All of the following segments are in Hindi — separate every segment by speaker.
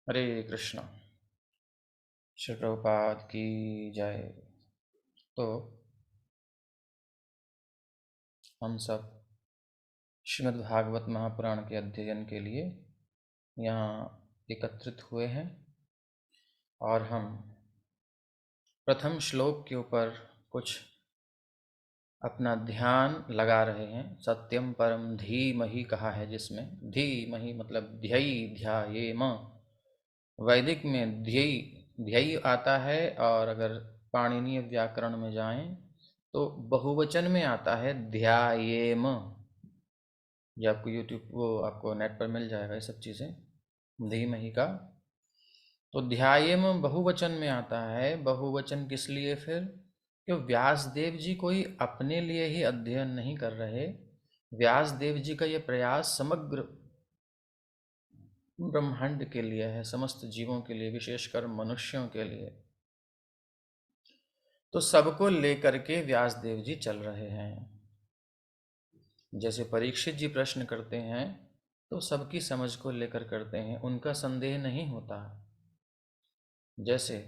Speaker 1: हरे कृष्णा। श्री प्रभुपाद की जय। तो हम सब श्रीमद् भागवत महापुराण के अध्ययन के लिए यहाँ एकत्रित हुए हैं और हम प्रथम श्लोक के ऊपर कुछ अपना ध्यान लगा रहे हैं। सत्यम परम धीमहि कहा है, जिसमें धीमहि मतलब ध्ययी ध्यायेम। वैदिक में ध्ययी आता है, और अगर पाणिनीय व्याकरण में जाएं तो बहुवचन में आता है ध्यायेम। ये आपको यूट्यूब वो आपको नेट पर मिल जाएगा ये सब चीज़ें धीमहि का। तो ध्यायेम बहुवचन में आता है। बहुवचन किस लिए फिर? कि व्यासदेव जी कोई अपने लिए ही अध्ययन नहीं कर रहे। व्यासदेव जी का ये प्रयास समग्र ब्रह्मांड के लिए है, समस्त जीवों के लिए, विशेषकर मनुष्यों के लिए। तो सबको लेकर के व्यासदेव जी चल रहे हैं। जैसे परीक्षित जी प्रश्न करते हैं तो सबकी समझ को लेकर करते हैं, उनका संदेह नहीं होता। जैसे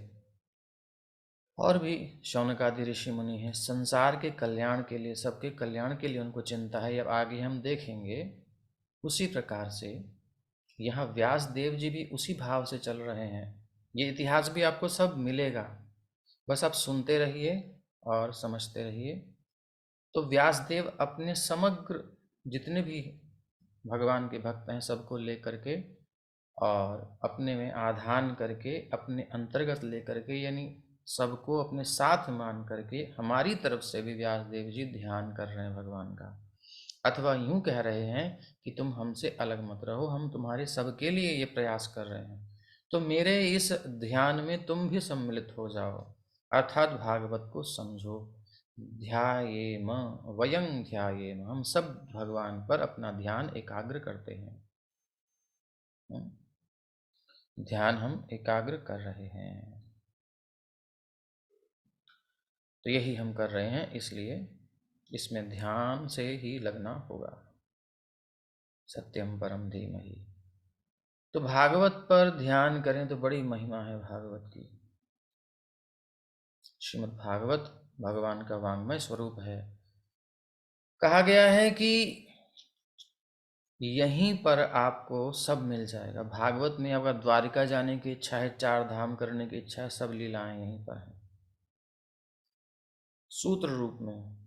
Speaker 1: और भी शौनकादि ऋषि मुनि हैं, संसार के कल्याण के लिए, सबके कल्याण के लिए उनको चिंता है। अब आगे हम देखेंगे उसी प्रकार से यहाँ व्यास देव जी भी उसी भाव से चल रहे हैं। ये इतिहास भी आपको सब मिलेगा, बस आप सुनते रहिए और समझते रहिए। तो व्यासदेव अपने समग्र जितने भी भगवान के भक्त हैं सबको लेकर के और अपने में आधान करके, अपने अंतर्गत लेकर के, यानी सबको अपने साथ मान करके हमारी तरफ से भी व्यासदेव जी ध्यान कर रहे हैं भगवान का। अथवा यूं कह रहे हैं कि तुम हमसे अलग मत रहो, हम तुम्हारे सबके लिए ये प्रयास कर रहे हैं, तो मेरे इस ध्यान में तुम भी सम्मिलित हो जाओ, अर्थात भागवत को समझो। ध्यायेम वयं ध्यायेम, हम सब भगवान पर अपना ध्यान एकाग्र करते हैं। ध्यान हम एकाग्र कर रहे हैं, तो यही हम कर रहे हैं, इसलिए इसमें ध्यान से ही लगना होगा। सत्यम परम धीमहि। तो भागवत पर ध्यान करें तो बड़ी महिमा है भागवत की। श्रीमद् भागवत भगवान का वांग्मय स्वरूप है। कहा गया है कि यहीं पर आपको सब मिल जाएगा। भागवत में अगर द्वारिका जाने की इच्छा है, चार धाम करने की इच्छा है, सब लीलाएं यहीं पर हैं सूत्र रूप में।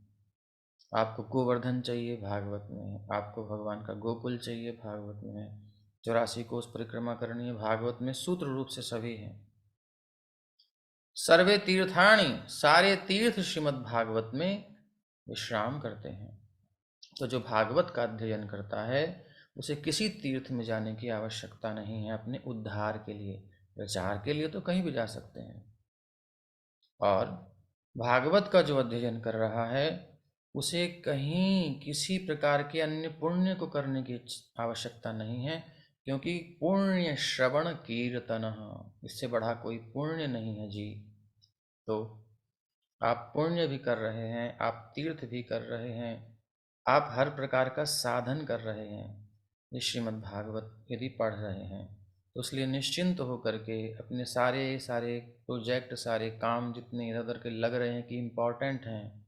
Speaker 1: आपको गोवर्धन चाहिए, भागवत में है। आपको भगवान का गोकुल चाहिए, भागवत में है। 84 कोस परिक्रमा करनी है, भागवत में सूत्र रूप से सभी हैं। सर्वे तीर्थाणी, सारे तीर्थ श्रीमद् भागवत में विश्राम करते हैं। तो जो भागवत का अध्ययन करता है उसे किसी तीर्थ में जाने की आवश्यकता नहीं है। अपने उद्धार के लिए, प्रचार के लिए तो कहीं भी जा सकते हैं। और भागवत का जो अध्ययन कर रहा है उसे कहीं किसी प्रकार के अन्य पुण्य को करने की आवश्यकता नहीं है, क्योंकि पुण्य श्रवण कीर्तन, इससे बढ़ा कोई पुण्य नहीं है जी। तो आप पुण्य भी कर रहे हैं, आप तीर्थ भी कर रहे हैं, आप हर प्रकार का साधन कर रहे हैं। ये श्रीमद् भागवत यदि पढ़ रहे हैं तो इसलिए निश्चिंत होकर के अपने सारे सारे प्रोजेक्ट, सारे काम जितने इधर उधर के लग रहे हैं कि इम्पॉर्टेंट हैं,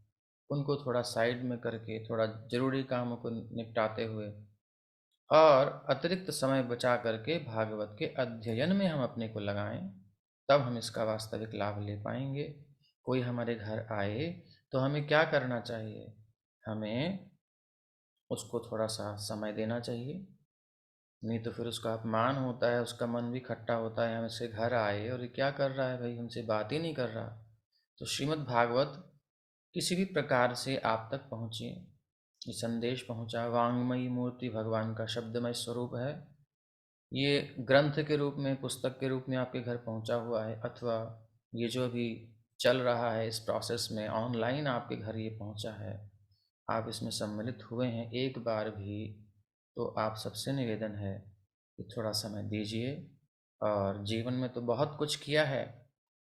Speaker 1: उनको थोड़ा साइड में करके, थोड़ा ज़रूरी कामों को निपटाते हुए और अतिरिक्त समय बचा करके भागवत के अध्ययन में हम अपने को लगाएं, तब हम इसका वास्तविक लाभ ले पाएंगे। कोई हमारे घर आए तो हमें क्या करना चाहिए? हमें उसको थोड़ा सा समय देना चाहिए, नहीं तो फिर उसका अपमान होता है, उसका मन भी खट्टा होता है। हमसे घर आए और ये क्या कर रहा है भाई, हमसे बात ही नहीं कर रहा। तो श्रीमद् भागवत किसी भी प्रकार से आप तक पहुँचिए, ये संदेश पहुँचा। वांग्मयी मूर्ति भगवान का शब्दमय स्वरूप है। ये ग्रंथ के रूप में, पुस्तक के रूप में आपके घर पहुँचा हुआ है, अथवा ये जो अभी चल रहा है इस प्रोसेस में ऑनलाइन आपके घर ये पहुँचा है, आप इसमें सम्मिलित हुए हैं एक बार भी, तो आप सबसे निवेदन है कि थोड़ा समय दीजिए। और जीवन में तो बहुत कुछ किया है,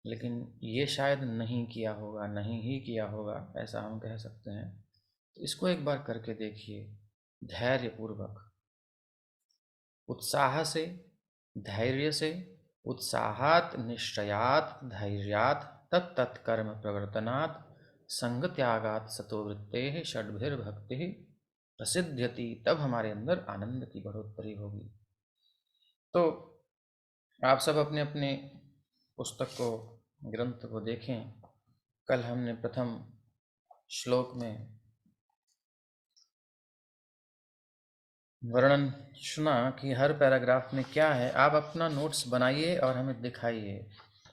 Speaker 1: लेकिन ये शायद नहीं किया होगा, नहीं ही किया होगा, ऐसा हम कह सकते हैं। तो इसको एक बार करके देखिए, धैर्यपूर्वक, उत्साह से, धैर्य से, उत्साहात् निश्चयात् धैर्यात् तत्तत्कर्म प्रवर्तनात् संगत्यागात् सतोवृत्तेः षड्भिर्भक्तिः प्रसिद्ध्यति, तब हमारे अंदर आनंद की बढ़ोतरी होगी। तो आप सब अपने अपने पुस्तक को, ग्रंथ को देखें। कल हमने प्रथम श्लोक में वर्णन सुना कि हर पैराग्राफ में क्या है। आप अपना नोट्स बनाइए और हमें दिखाइए।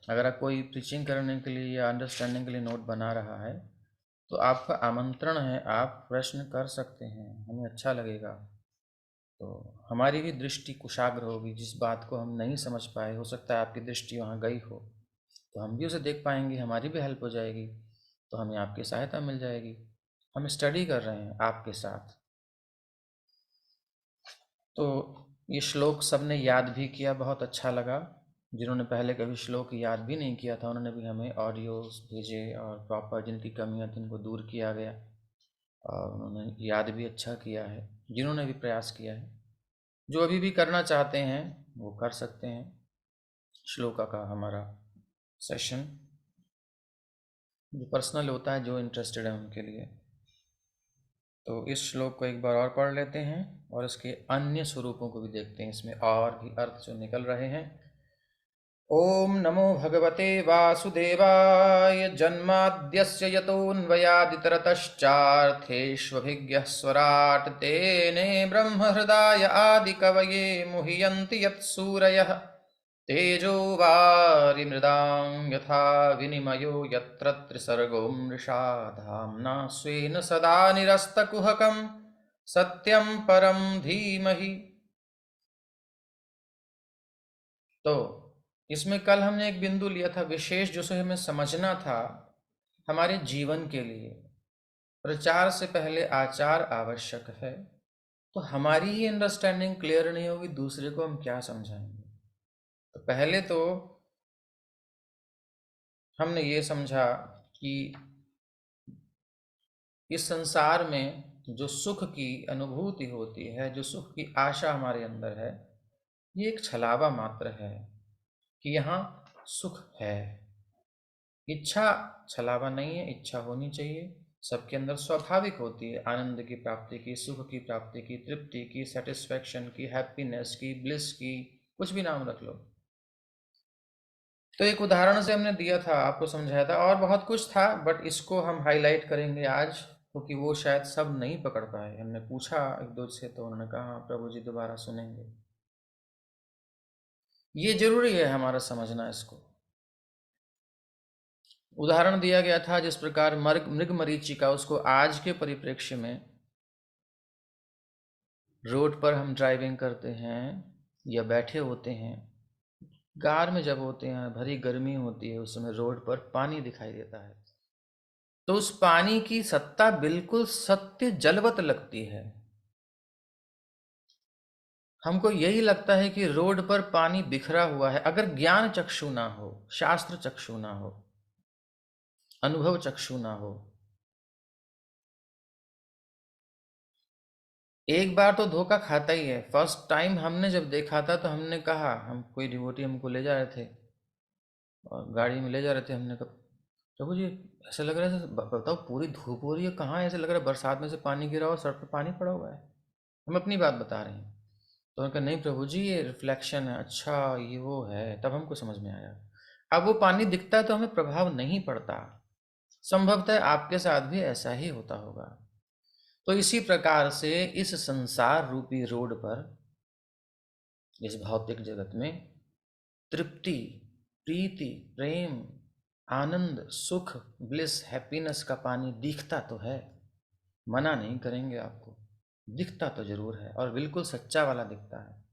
Speaker 1: अगर कोई प्रीचिंग करने के लिए या अंडरस्टैंडिंग के लिए नोट बना रहा है तो आपका आमंत्रण है, आप प्रश्न कर सकते हैं, हमें अच्छा लगेगा। तो हमारी भी दृष्टि कुशाग्र होगी। जिस बात को हम नहीं समझ पाए, हो सकता है आपकी दृष्टि वहाँ गई हो, तो हम भी उसे देख पाएंगे, हमारी भी हेल्प हो जाएगी, तो हमें आपकी सहायता मिल जाएगी। हम स्टडी कर रहे हैं आपके साथ। तो ये श्लोक सबने याद भी किया, बहुत अच्छा लगा। जिन्होंने पहले कभी श्लोक याद भी नहीं किया था, उन्होंने भी हमें ऑडियोज भेजे और प्रॉपर जिनकी कमियां थी उनको दूर किया गया और उन्होंने याद भी अच्छा किया है। जिन्होंने भी प्रयास किया है, जो अभी भी करना चाहते हैं वो कर सकते हैं। श्लोका का हमारा सेशन जो पर्सनल होता है, जो इंटरेस्टेड है उनके लिए। तो इस श्लोक को एक बार और पढ़ लेते हैं और इसके अन्य स्वरूपों को भी देखते हैं, इसमें और भी अर्थ जो निकल रहे हैं। ओम नमो भगवते वासुदेवाय। जन्माद्यस्य यतोऽन्वयादितरतश्चार्थेष्वभिज्ञः स्वराट् तेने ब्रह्महृदाय आदिकवये मुह्यन्ति यत्सूरयः तेजो वारिमृदां यथा विनिमयो यत्र त्रिसर्गो मृषा धाम्ना स्वेन सदा निरस्तकुहकं सत्यं परं धीमहि। तो इसमें कल हमने एक बिंदु लिया था विशेष, जो हमें समझना था हमारे जीवन के लिए। प्रचार से पहले आचार आवश्यक है। तो हमारी ही अंडरस्टैंडिंग क्लियर नहीं होगी, दूसरे को हम क्या समझाएंगे। तो पहले तो हमने ये समझा कि इस संसार में जो सुख की अनुभूति होती है, जो सुख की आशा हमारे अंदर है, ये एक छलावा मात्र है कि यहाँ सुख है। इच्छा छलावा नहीं है, इच्छा होनी चाहिए, सबके अंदर स्वाभाविक होती है। आनंद की प्राप्ति की, सुख की प्राप्ति की, तृप्ति की, सेटिस्फैक्शन की, हैप्पीनेस की, ब्लिस की, कुछ भी नाम रख लो। तो एक उदाहरण से हमने दिया था, आपको समझाया था, और बहुत कुछ था, बट इसको हम हाईलाइट करेंगे आज, क्योंकि वो शायद सब नहीं पकड़ पाए। हमने पूछा एक दो से, तो उन्होंने कहा प्रभु जी दोबारा सुनेंगे। ये जरूरी है हमारा समझना इसको। उदाहरण दिया गया था जिस प्रकार मृग मरीचिका, उसको आज के परिप्रेक्ष्य में रोड पर हम ड्राइविंग करते हैं या बैठे होते हैं, कार में जब होते हैं, भरी गर्मी होती है, उस समय रोड पर पानी दिखाई देता है, तो उस पानी की सत्ता बिल्कुल सत्य जलवत लगती है। हमको यही लगता है कि रोड पर पानी बिखरा हुआ है, अगर ज्ञान चक्षु ना हो, शास्त्र चक्षु ना हो, अनुभव चक्षु ना हो। एक बार तो धोखा खाता ही है। फर्स्ट टाइम हमने जब देखा था तो हमने कहा, हम कोई डिवोटी हमको ले जा रहे थे और गाड़ी में ले जा रहे थे, हमने कहा प्रभु जी ऐसा लग रहा है बताओ पूरी धूप हो रही है, कहाँ ऐसे लग रहा है बरसात में से पानी गिरा हुआ, सर पे पानी पड़ा हुआ है। हम अपनी बात बता रहे हैं। तो उन्होंने कहा नहीं प्रभु जी ये रिफ्लेक्शन है। अच्छा ये वो है, तब हमको समझ में आया। अब वो पानी दिखता है तो हमें प्रभाव नहीं पड़ता। संभवतः आपके साथ भी ऐसा ही होता होगा। तो इसी प्रकार से इस संसार रूपी रोड पर, इस भौतिक जगत में तृप्ति, प्रीति, प्रेम, आनंद, सुख, ब्लिस, हैप्पीनेस का पानी दिखता तो है, मना नहीं करेंगे आपको, दिखता तो जरूर है और बिल्कुल सच्चा वाला दिखता है,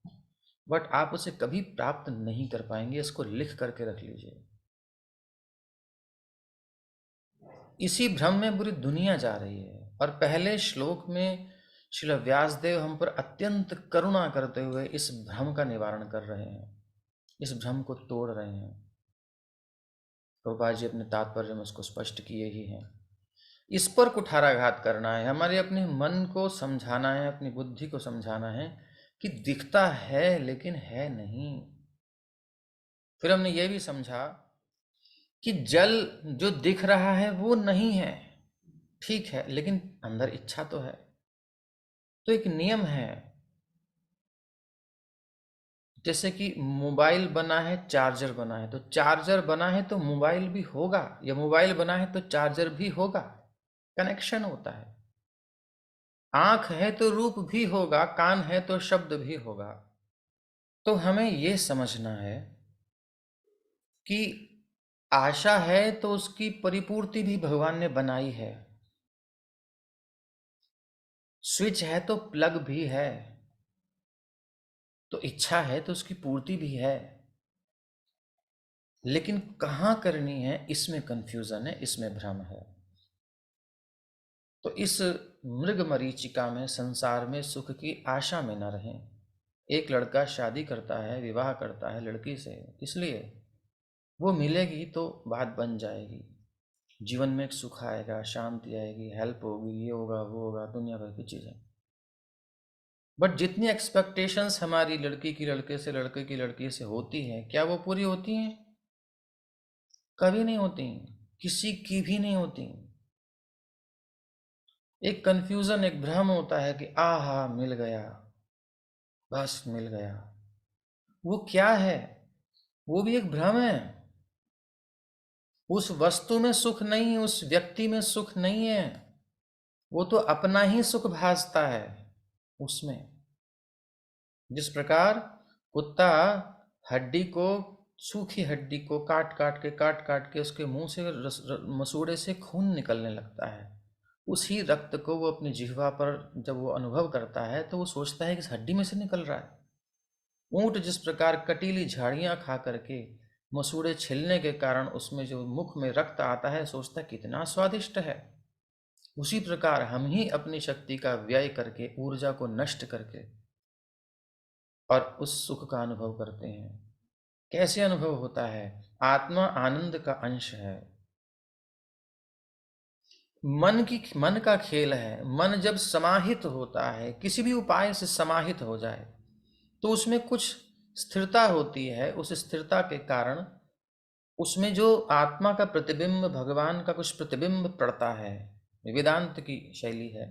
Speaker 1: बट आप उसे कभी प्राप्त नहीं कर पाएंगे। इसको लिख करके रख लीजिए। इसी भ्रम में पूरी दुनिया जा रही है। और पहले श्लोक में श्रील व्यासदेव हम पर अत्यंत करुणा करते हुए इस भ्रम का निवारण कर रहे हैं, इस भ्रम को तोड़ रहे हैं। प्रभुपाद जी अपने तात्पर्य में उसको स्पष्ट किए ही हैं। इस पर कुठाराघात करना है, हमारे अपने मन को समझाना है, अपनी बुद्धि को समझाना है कि दिखता है लेकिन है नहीं। फिर हमने ये भी समझा कि जल जो दिख रहा है वो नहीं है, ठीक है, लेकिन अंदर इच्छा तो है। तो एक नियम है, जैसे कि मोबाइल बना है, चार्जर बना है, तो चार्जर बना है तो मोबाइल भी होगा, या मोबाइल बना है तो चार्जर भी होगा। कनेक्शन होता है। आंख है तो रूप भी होगा, कान है तो शब्द भी होगा। तो हमें यह समझना है कि आशा है तो उसकी परिपूर्ति भी भगवान ने बनाई है। स्विच है तो प्लग भी है, तो इच्छा है तो उसकी पूर्ति भी है। लेकिन कहाँ करनी है, इसमें कंफ्यूजन है, इसमें भ्रम है। तो इस मृग मरीचिका में, संसार में सुख की आशा में न रहें। एक लड़का शादी करता है, विवाह करता है लड़की से, इसलिए वो मिलेगी तो बात बन जाएगी, जीवन में एक सुख आएगा, शांति आएगी, हेल्प होगी, ये होगा वो होगा, दुनिया भर की चीज़ें। बट जितनी एक्सपेक्टेशंस हमारी लड़की की लड़के से, लड़के की लड़की से होती हैं, क्या वो पूरी होती हैं? कभी नहीं होती, किसी की भी नहीं होती। एक कंफ्यूजन, एक भ्रम होता है कि आहा मिल गया, बस मिल गया। वो क्या है? वो भी एक भ्रम है। उस वस्तु में सुख नहीं, उस व्यक्ति में सुख नहीं है, वो तो अपना ही सुख भासता है उसमें। जिस प्रकार कुत्ता हड्डी को, सूखी हड्डी को काट काट के उसके मुंह से मसूड़े से खून निकलने लगता है, उसी रक्त को वो अपनी जिह्वा पर जब वो अनुभव करता है तो वो सोचता है कि इस हड्डी में से निकल रहा है। ऊंट जिस प्रकार कटीली झाड़ियां खा करके मसूड़े छिलने के कारण उसमें जो मुख में रक्त आता है, सोचता है कितना स्वादिष्ट है। उसी प्रकार हम ही अपनी शक्ति का व्यय करके, ऊर्जा को नष्ट करके, और उस सुख का अनुभव करते हैं। कैसे अनुभव होता है? आत्मा आनंद का अंश है। मन का खेल है। मन जब समाहित होता है, किसी भी उपाय से समाहित हो जाए, तो उसमें कुछ स्थिरता होती है। उस स्थिरता के कारण उसमें जो आत्मा का प्रतिबिंब, भगवान का कुछ प्रतिबिंब पड़ता है, वेदांत की शैली है,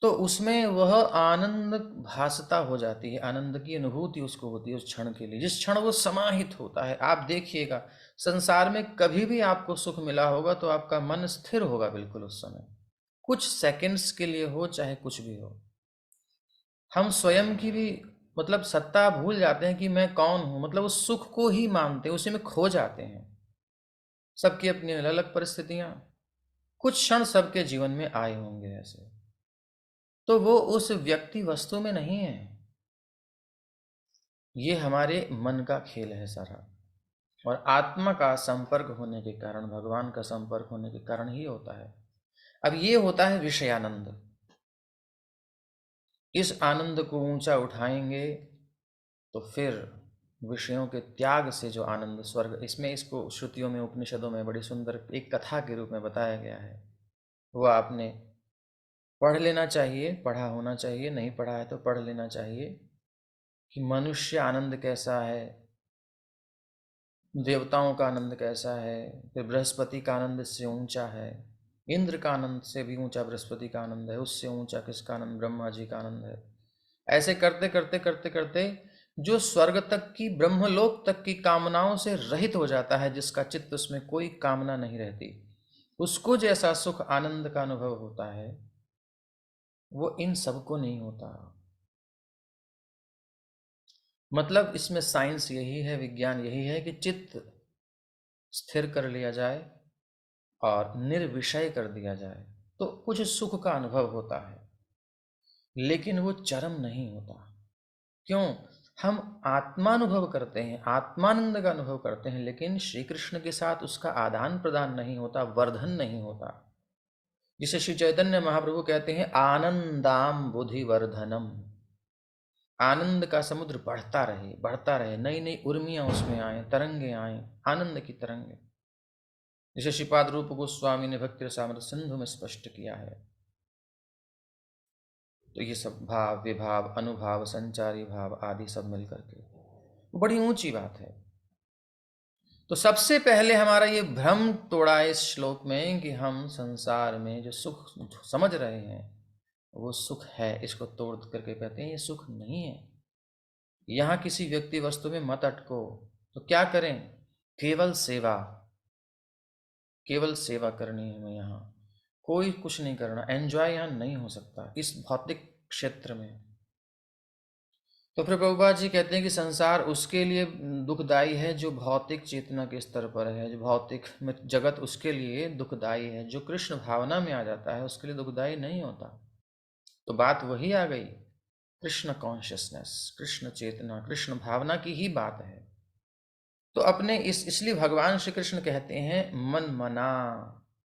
Speaker 1: तो उसमें वह आनंद भासता हो जाती है, आनंद की अनुभूति उसको होती है उस क्षण के लिए, जिस क्षण वो समाहित होता है। आप देखिएगा, संसार में कभी भी आपको सुख मिला होगा तो आपका मन स्थिर होगा बिल्कुल उस समय, कुछ सेकंड्स के लिए हो चाहे कुछ भी हो। हम स्वयं की भी मतलब सत्ता भूल जाते हैं कि मैं कौन हूं, मतलब उस सुख को ही मानते हैं, उसी में खो जाते हैं। सबकी अपनी अलग अलग परिस्थितियां, कुछ क्षण सबके जीवन में आए होंगे ऐसे, तो वो उस व्यक्ति वस्तु में नहीं है। ये हमारे मन का खेल है सारा, और आत्मा का संपर्क होने के कारण, भगवान का संपर्क होने के कारण ही होता है। अब ये होता है विषयानंद। इस आनंद को ऊंचा उठाएंगे तो फिर विषयों के त्याग से जो आनंद, स्वर्ग, इसमें इसको श्रुतियों में, उपनिषदों में बड़ी सुंदर एक कथा के रूप में बताया गया है। वो आपने पढ़ लेना चाहिए, पढ़ा होना चाहिए, नहीं पढ़ा है तो पढ़ लेना चाहिए कि मनुष्य आनंद कैसा है, देवताओं का आनंद कैसा है, फिर बृहस्पति का आनंद इससे ऊंचा है, इंद्र का आनंद से भी ऊंचा बृहस्पति का आनंद है, उससे ऊंचा किसका आनंद? ब्रह्मा जी का आनंद है। ऐसे करते करते करते करते जो स्वर्ग तक की, ब्रह्मलोक तक की कामनाओं से रहित हो जाता है, जिसका चित्त, उसमें कोई कामना नहीं रहती, उसको जैसा सुख आनंद का अनुभव होता है, वो इन सबको नहीं होता। मतलब इसमें साइंस यही है, विज्ञान यही है कि चित्त स्थिर कर लिया जाए और निर्विषय कर दिया जाए तो कुछ सुख का अनुभव होता है, लेकिन वो चरम नहीं होता। क्यों? हम आत्मानुभव करते हैं, आत्मानंद का अनुभव करते हैं, लेकिन श्री कृष्ण के साथ उसका आदान प्रदान नहीं होता, वर्धन नहीं होता। जिसे श्री चैतन्य महाप्रभु कहते हैं आनंदाम बुद्धि वर्धनम। आनंद का समुद्र बढ़ता रहे, बढ़ता रहे, नई नई उर्मियां उसमें आए, तरंगे आए, आनंद की तरंगे, जिसे श्रीपाद रूप गोस्वामी ने भक्ति रसामृत सिंधु में स्पष्ट किया है। तो ये सब भाव, विभाव, अनुभाव, संचारी भाव आदि सब मिलकर के वो बड़ी ऊंची बात है। तो सबसे पहले हमारा ये भ्रम तोड़ा इस श्लोक में कि हम संसार में जो सुख समझ रहे हैं वो सुख है, इसको तोड़ करके कहते हैं ये सुख नहीं है। यहाँ किसी व्यक्ति वस्तु में मत अटको। तो क्या करें? केवल सेवा, केवल सेवा करनी है हमें। यहाँ कोई कुछ नहीं करना, एंजॉय यहाँ नहीं हो सकता इस भौतिक क्षेत्र में। तो फिर प्रभुपाद जी कहते हैं कि संसार उसके लिए दुखदाई है जो भौतिक चेतना के स्तर पर है, जो भौतिक जगत उसके लिए दुखदाई है। जो कृष्ण भावना में आ जाता है उसके लिए दुखदाई नहीं होता। तो बात वही आ गई, कृष्ण कॉन्शियसनेस, कृष्ण चेतना, कृष्ण भावना की ही बात है। तो अपने इसलिए भगवान श्री कृष्ण कहते हैं मन मना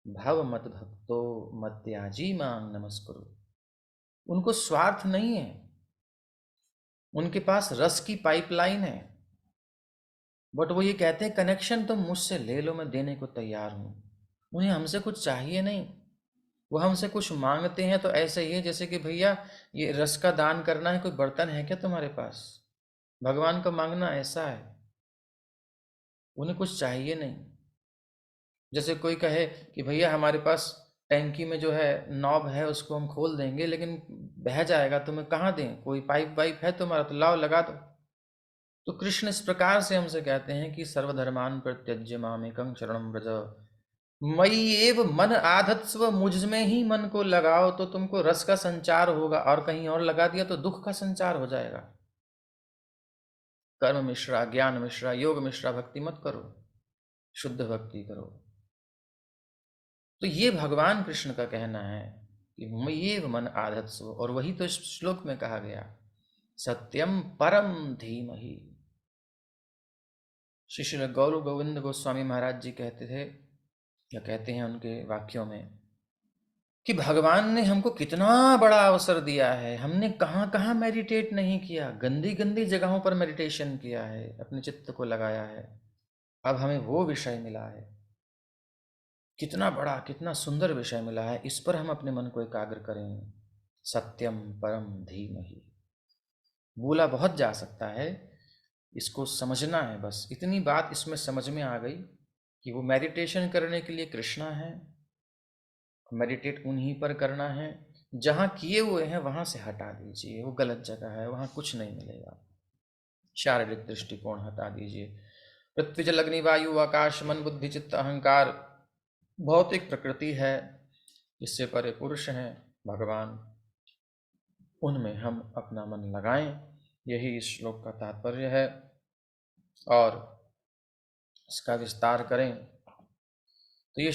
Speaker 1: भव मत भक्तो मत्याजी मांग नमस्कुरु। उनको स्वार्थ नहीं है, उनके पास रस की पाइपलाइन है। बट वो ये कहते हैं कनेक्शन तुम मुझसे ले लो, मैं देने को तैयार हूं। उन्हें हमसे कुछ चाहिए नहीं। वो हमसे कुछ मांगते हैं तो ऐसे ही है जैसे कि भैया ये रस का दान करना है, कोई बर्तन है क्या तुम्हारे पास? भगवान को मांगना ऐसा है, उन्हें कुछ चाहिए नहीं। जैसे कोई कहे कि भैया हमारे पास टैंकी में जो है नॉब है उसको हम खोल देंगे लेकिन बह जाएगा, तुम्हें कहाँ दें? कोई पाइप वाइप है तुम्हारा तो लाओ लगा दो। तो कृष्ण इस प्रकार से हमसे कहते हैं कि सर्वधर्मान परित्यज्य मामेकं शरणं व्रज, मयि एव मन आधत्स्व, मुझ में ही मन को लगाओ तो तुमको रस का संचार होगा, और कहीं और लगा दिया तो दुख का संचार हो जाएगा। कर्म मिश्रा, ज्ञान मिश्रा, योग मिश्रा भक्ति मत करो, शुद्ध भक्ति करो। तो ये भगवान कृष्ण का कहना है कि मय्येव मन आधत्स्व, और वही तो इस श्लोक में कहा गया, सत्यम परम धीमहि। श्री गौर गोविंद गोस्वामी महाराज जी कहते थे, या कहते हैं उनके वाक्यों में, कि भगवान ने हमको कितना बड़ा अवसर दिया है, हमने कहाँ कहाँ मेडिटेट नहीं किया, गंदी गंदी जगहों पर मेडिटेशन किया है, अपने चित्त को लगाया है। अब हमें वो विषय मिला है, कितना बड़ा कितना सुंदर विषय मिला है, इस पर हम अपने मन को एकाग्र करें। सत्यम परम धीमहि, बोला बहुत जा सकता है, इसको समझना है। बस इतनी बात इसमें समझ में आ गई कि वो मेडिटेशन करने के लिए कृष्णा है, मेडिटेट उन्हीं पर करना है। जहाँ किए हुए हैं वहाँ से हटा दीजिए, वो गलत जगह है, वहाँ कुछ नहीं मिलेगा। शारीरिक दृष्टिकोण हटा दीजिए। पृथ्वी जल अग्नि वायु आकाश मन बुद्धि चित्त अहंकार भौतिक प्रकृति है, इससे परे पुरुष हैं भगवान, उनमें हम अपना मन लगाएं। यही इस श्लोक का तात्पर्य है और इसका विस्तार करें तो ये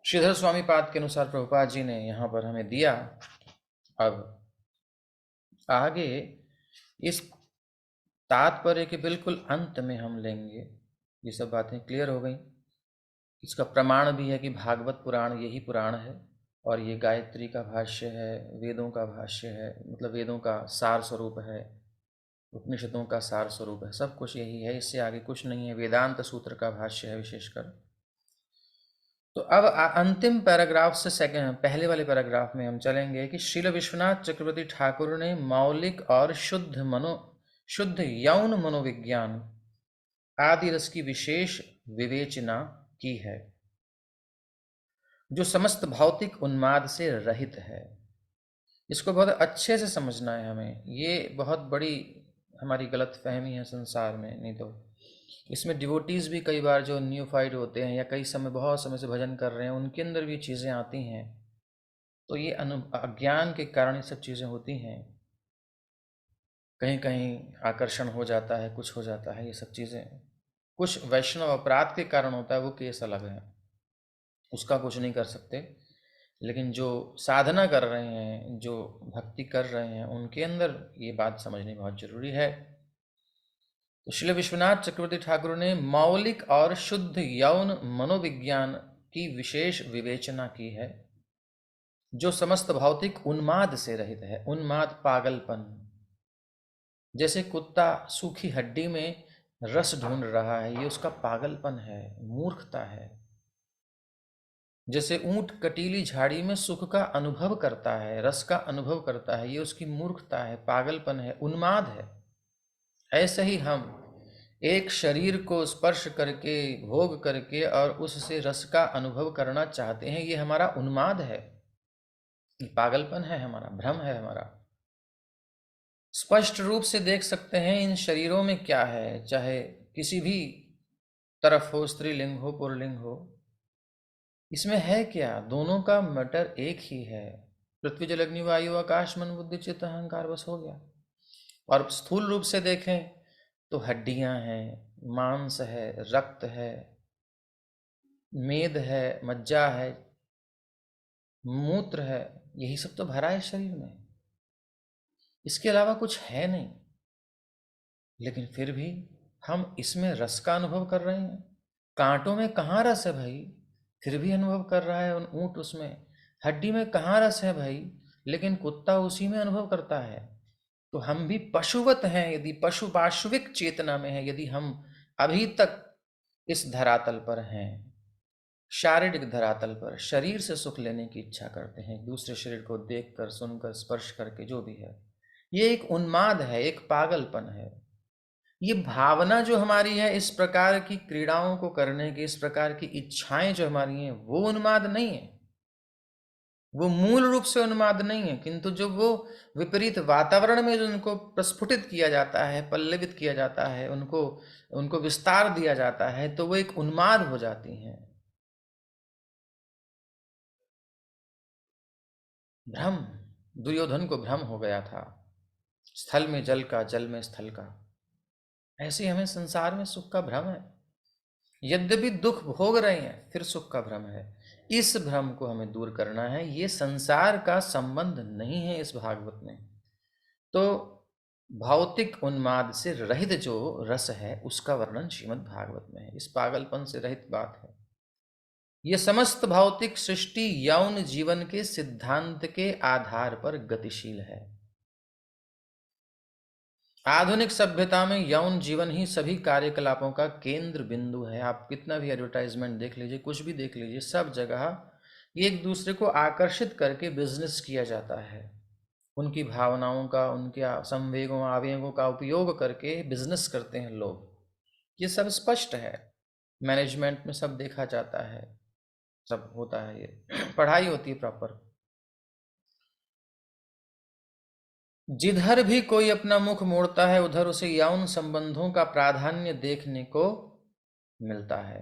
Speaker 1: श्रीधर स्वामी पाद के अनुसार प्रभुपाद जी ने यहाँ पर हमें दिया। अब आगे इस तात्पर्य के बिल्कुल अंत में हम लेंगे, ये सब बातें क्लियर हो गई। इसका प्रमाण भी है कि भागवत पुराण यही पुराण है, और ये गायत्री का भाष्य है, वेदों का भाष्य है, मतलब वेदों का सार स्वरूप है, उपनिषदों का सार स्वरूप है, सब कुछ यही है, इससे आगे कुछ नहीं है। वेदांत सूत्र का भाष्य है विशेषकर। तो अब अंतिम पैराग्राफ से सेकंड पहले वाले पैराग्राफ में हम चलेंगे कि श्रील विश्वनाथ चक्रवर्ती ठाकुर ने मौलिक और शुद्ध यौन मनोविज्ञान आदि रस की विशेष विवेचना की है, जो समस्त भौतिक उन्माद से रहित है। इसको बहुत अच्छे से समझना है हमें, ये बहुत बड़ी हमारी गलत फहमी है संसार में। नहीं तो इसमें डिवोटीज़ भी कई बार जो न्यूफाइड होते हैं या कई समय बहुत समय से भजन कर रहे हैं, उनके अंदर भी चीज़ें आती हैं। तो ये अज्ञान के कारण ये सब चीज़ें होती हैं, कहीं कहीं आकर्षण हो जाता है, कुछ हो जाता है, ये सब चीज़ें कुछ वैष्णव अपराध के कारण होता है, वो केस अलग है, उसका कुछ नहीं कर सकते। लेकिन जो साधना कर रहे हैं, जो भक्ति कर रहे हैं, उनके अंदर ये बात समझनी बहुत जरूरी है। तो श्री विश्वनाथ चक्रवर्ती ठाकुर ने मौलिक और शुद्ध यौन मनोविज्ञान की विशेष विवेचना की है, जो समस्त भौतिक उन्माद से रहित है। उन्माद पागलपन, जैसे कुत्ता सूखी हड्डी में रस ढूंढ रहा है, ये उसका पागलपन है, मूर्खता है। जैसे ऊंट कटीली झाड़ी में सुख का अनुभव करता है, रस का अनुभव करता है, ये उसकी मूर्खता है, पागलपन है, उन्माद है। ऐसे ही हम एक शरीर को स्पर्श करके, भोग करके और उससे रस का अनुभव करना चाहते हैं, ये हमारा उन्माद है, ये पागलपन है, हमारा भ्रम है हमारा। स्पष्ट रूप से देख सकते हैं इन शरीरों में क्या है, चाहे किसी भी तरफ हो, स्त्रीलिंग हो, पुल्लिंग हो, इसमें है क्या? दोनों का मैटर एक ही है। पृथ्वी जल अग्नि वायु आकाश मन बुद्धि चित्त अहंकार, बस हो गया। और स्थूल रूप से देखें तो हड्डियां हैं, मांस है, रक्त है, मेद है, मज्जा है, मूत्र है, यही सब तो भरा है शरीर में, इसके अलावा कुछ है नहीं। लेकिन फिर भी हम इसमें रस का अनुभव कर रहे हैं। कांटों में कहाँ रस है भाई, फिर भी अनुभव कर रहा है उन ऊँट उसमें। हड्डी में कहाँ रस है भाई, लेकिन कुत्ता उसी में अनुभव करता है। तो हम भी पशुवत हैं, यदि पशु पार्श्विक चेतना में है, यदि हम अभी तक इस धरातल पर हैं, शारीरिक धरातल पर शरीर से सुख लेने की इच्छा करते हैं, दूसरे शरीर को देखकर, सुनकर, स्पर्श करके, जो भी है, ये एक उन्माद है, एक पागलपन है। ये भावना जो हमारी है, इस प्रकार की क्रीड़ाओं को करने की, इस प्रकार की इच्छाएं जो हमारी हैं, वो उन्माद नहीं है, वो मूल रूप से उन्माद नहीं है। किंतु जब वो विपरीत वातावरण में जो उनको प्रस्फुटित किया जाता है, पल्लवित किया जाता है, उनको उनको विस्तार दिया जाता है, तो वो एक उन्माद हो जाती हैं। भ्रम, दुर्योधन को भ्रम हो गया था, स्थल में जल का, जल में स्थल का। ऐसे हमें संसार में सुख का भ्रम है, यद्यपि दुख भोग रहे हैं, फिर सुख का भ्रम है। इस भ्रम को हमें दूर करना है, ये संसार का संबंध नहीं है इस भागवत में। तो भौतिक उन्माद से रहित जो रस है, उसका वर्णन श्रीमद् भागवत में है। इस पागलपन से रहित बात है। ये समस्त भौतिक सृष्टि यौन जीवन के सिद्धांत के आधार पर गतिशील है। आधुनिक सभ्यता में यौन जीवन ही सभी कार्यकलापों का केंद्र बिंदु है। आप कितना भी एडवर्टाइजमेंट देख लीजिए, कुछ भी देख लीजिए, सब जगह एक दूसरे को आकर्षित करके बिजनेस किया जाता है। उनकी भावनाओं का, उनके संवेगों, आवेगों का उपयोग करके बिजनेस करते हैं लोग। ये सब स्पष्ट है, मैनेजमेंट में सब देखा जाता है, सब होता है, ये पढ़ाई होती है प्रॉपर। जिधर भी कोई अपना मुख मोड़ता है, उधर उसे यौन संबंधों का प्राधान्य देखने को मिलता है।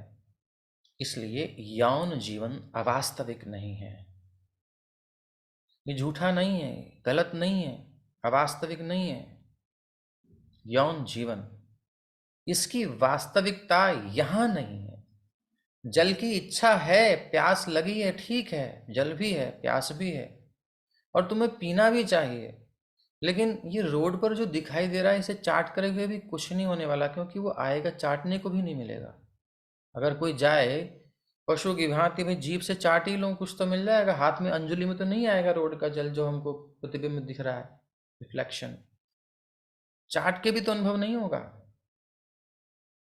Speaker 1: इसलिए यौन जीवन अवास्तविक नहीं है, ये झूठा नहीं है, गलत नहीं है, अवास्तविक नहीं है। यौन जीवन, इसकी वास्तविकता यहां नहीं है। जल की इच्छा है, प्यास लगी है, ठीक है, जल भी है, प्यास भी है, और तुम्हें पीना भी चाहिए। लेकिन ये रोड पर जो दिखाई दे रहा है, इसे चाट करके भी कुछ नहीं होने वाला, क्योंकि वो आएगा, चाटने को भी नहीं मिलेगा। अगर कोई जाए पशु की भांति, भाई जीभ से चाट ही लूं, कुछ तो मिल जाएगा, हाथ में अंजलि में तो नहीं आएगा रोड का जल जो हमको प्रतिबिंब दिख रहा है, रिफ्लेक्शन। चाट के भी तो अनुभव नहीं होगा।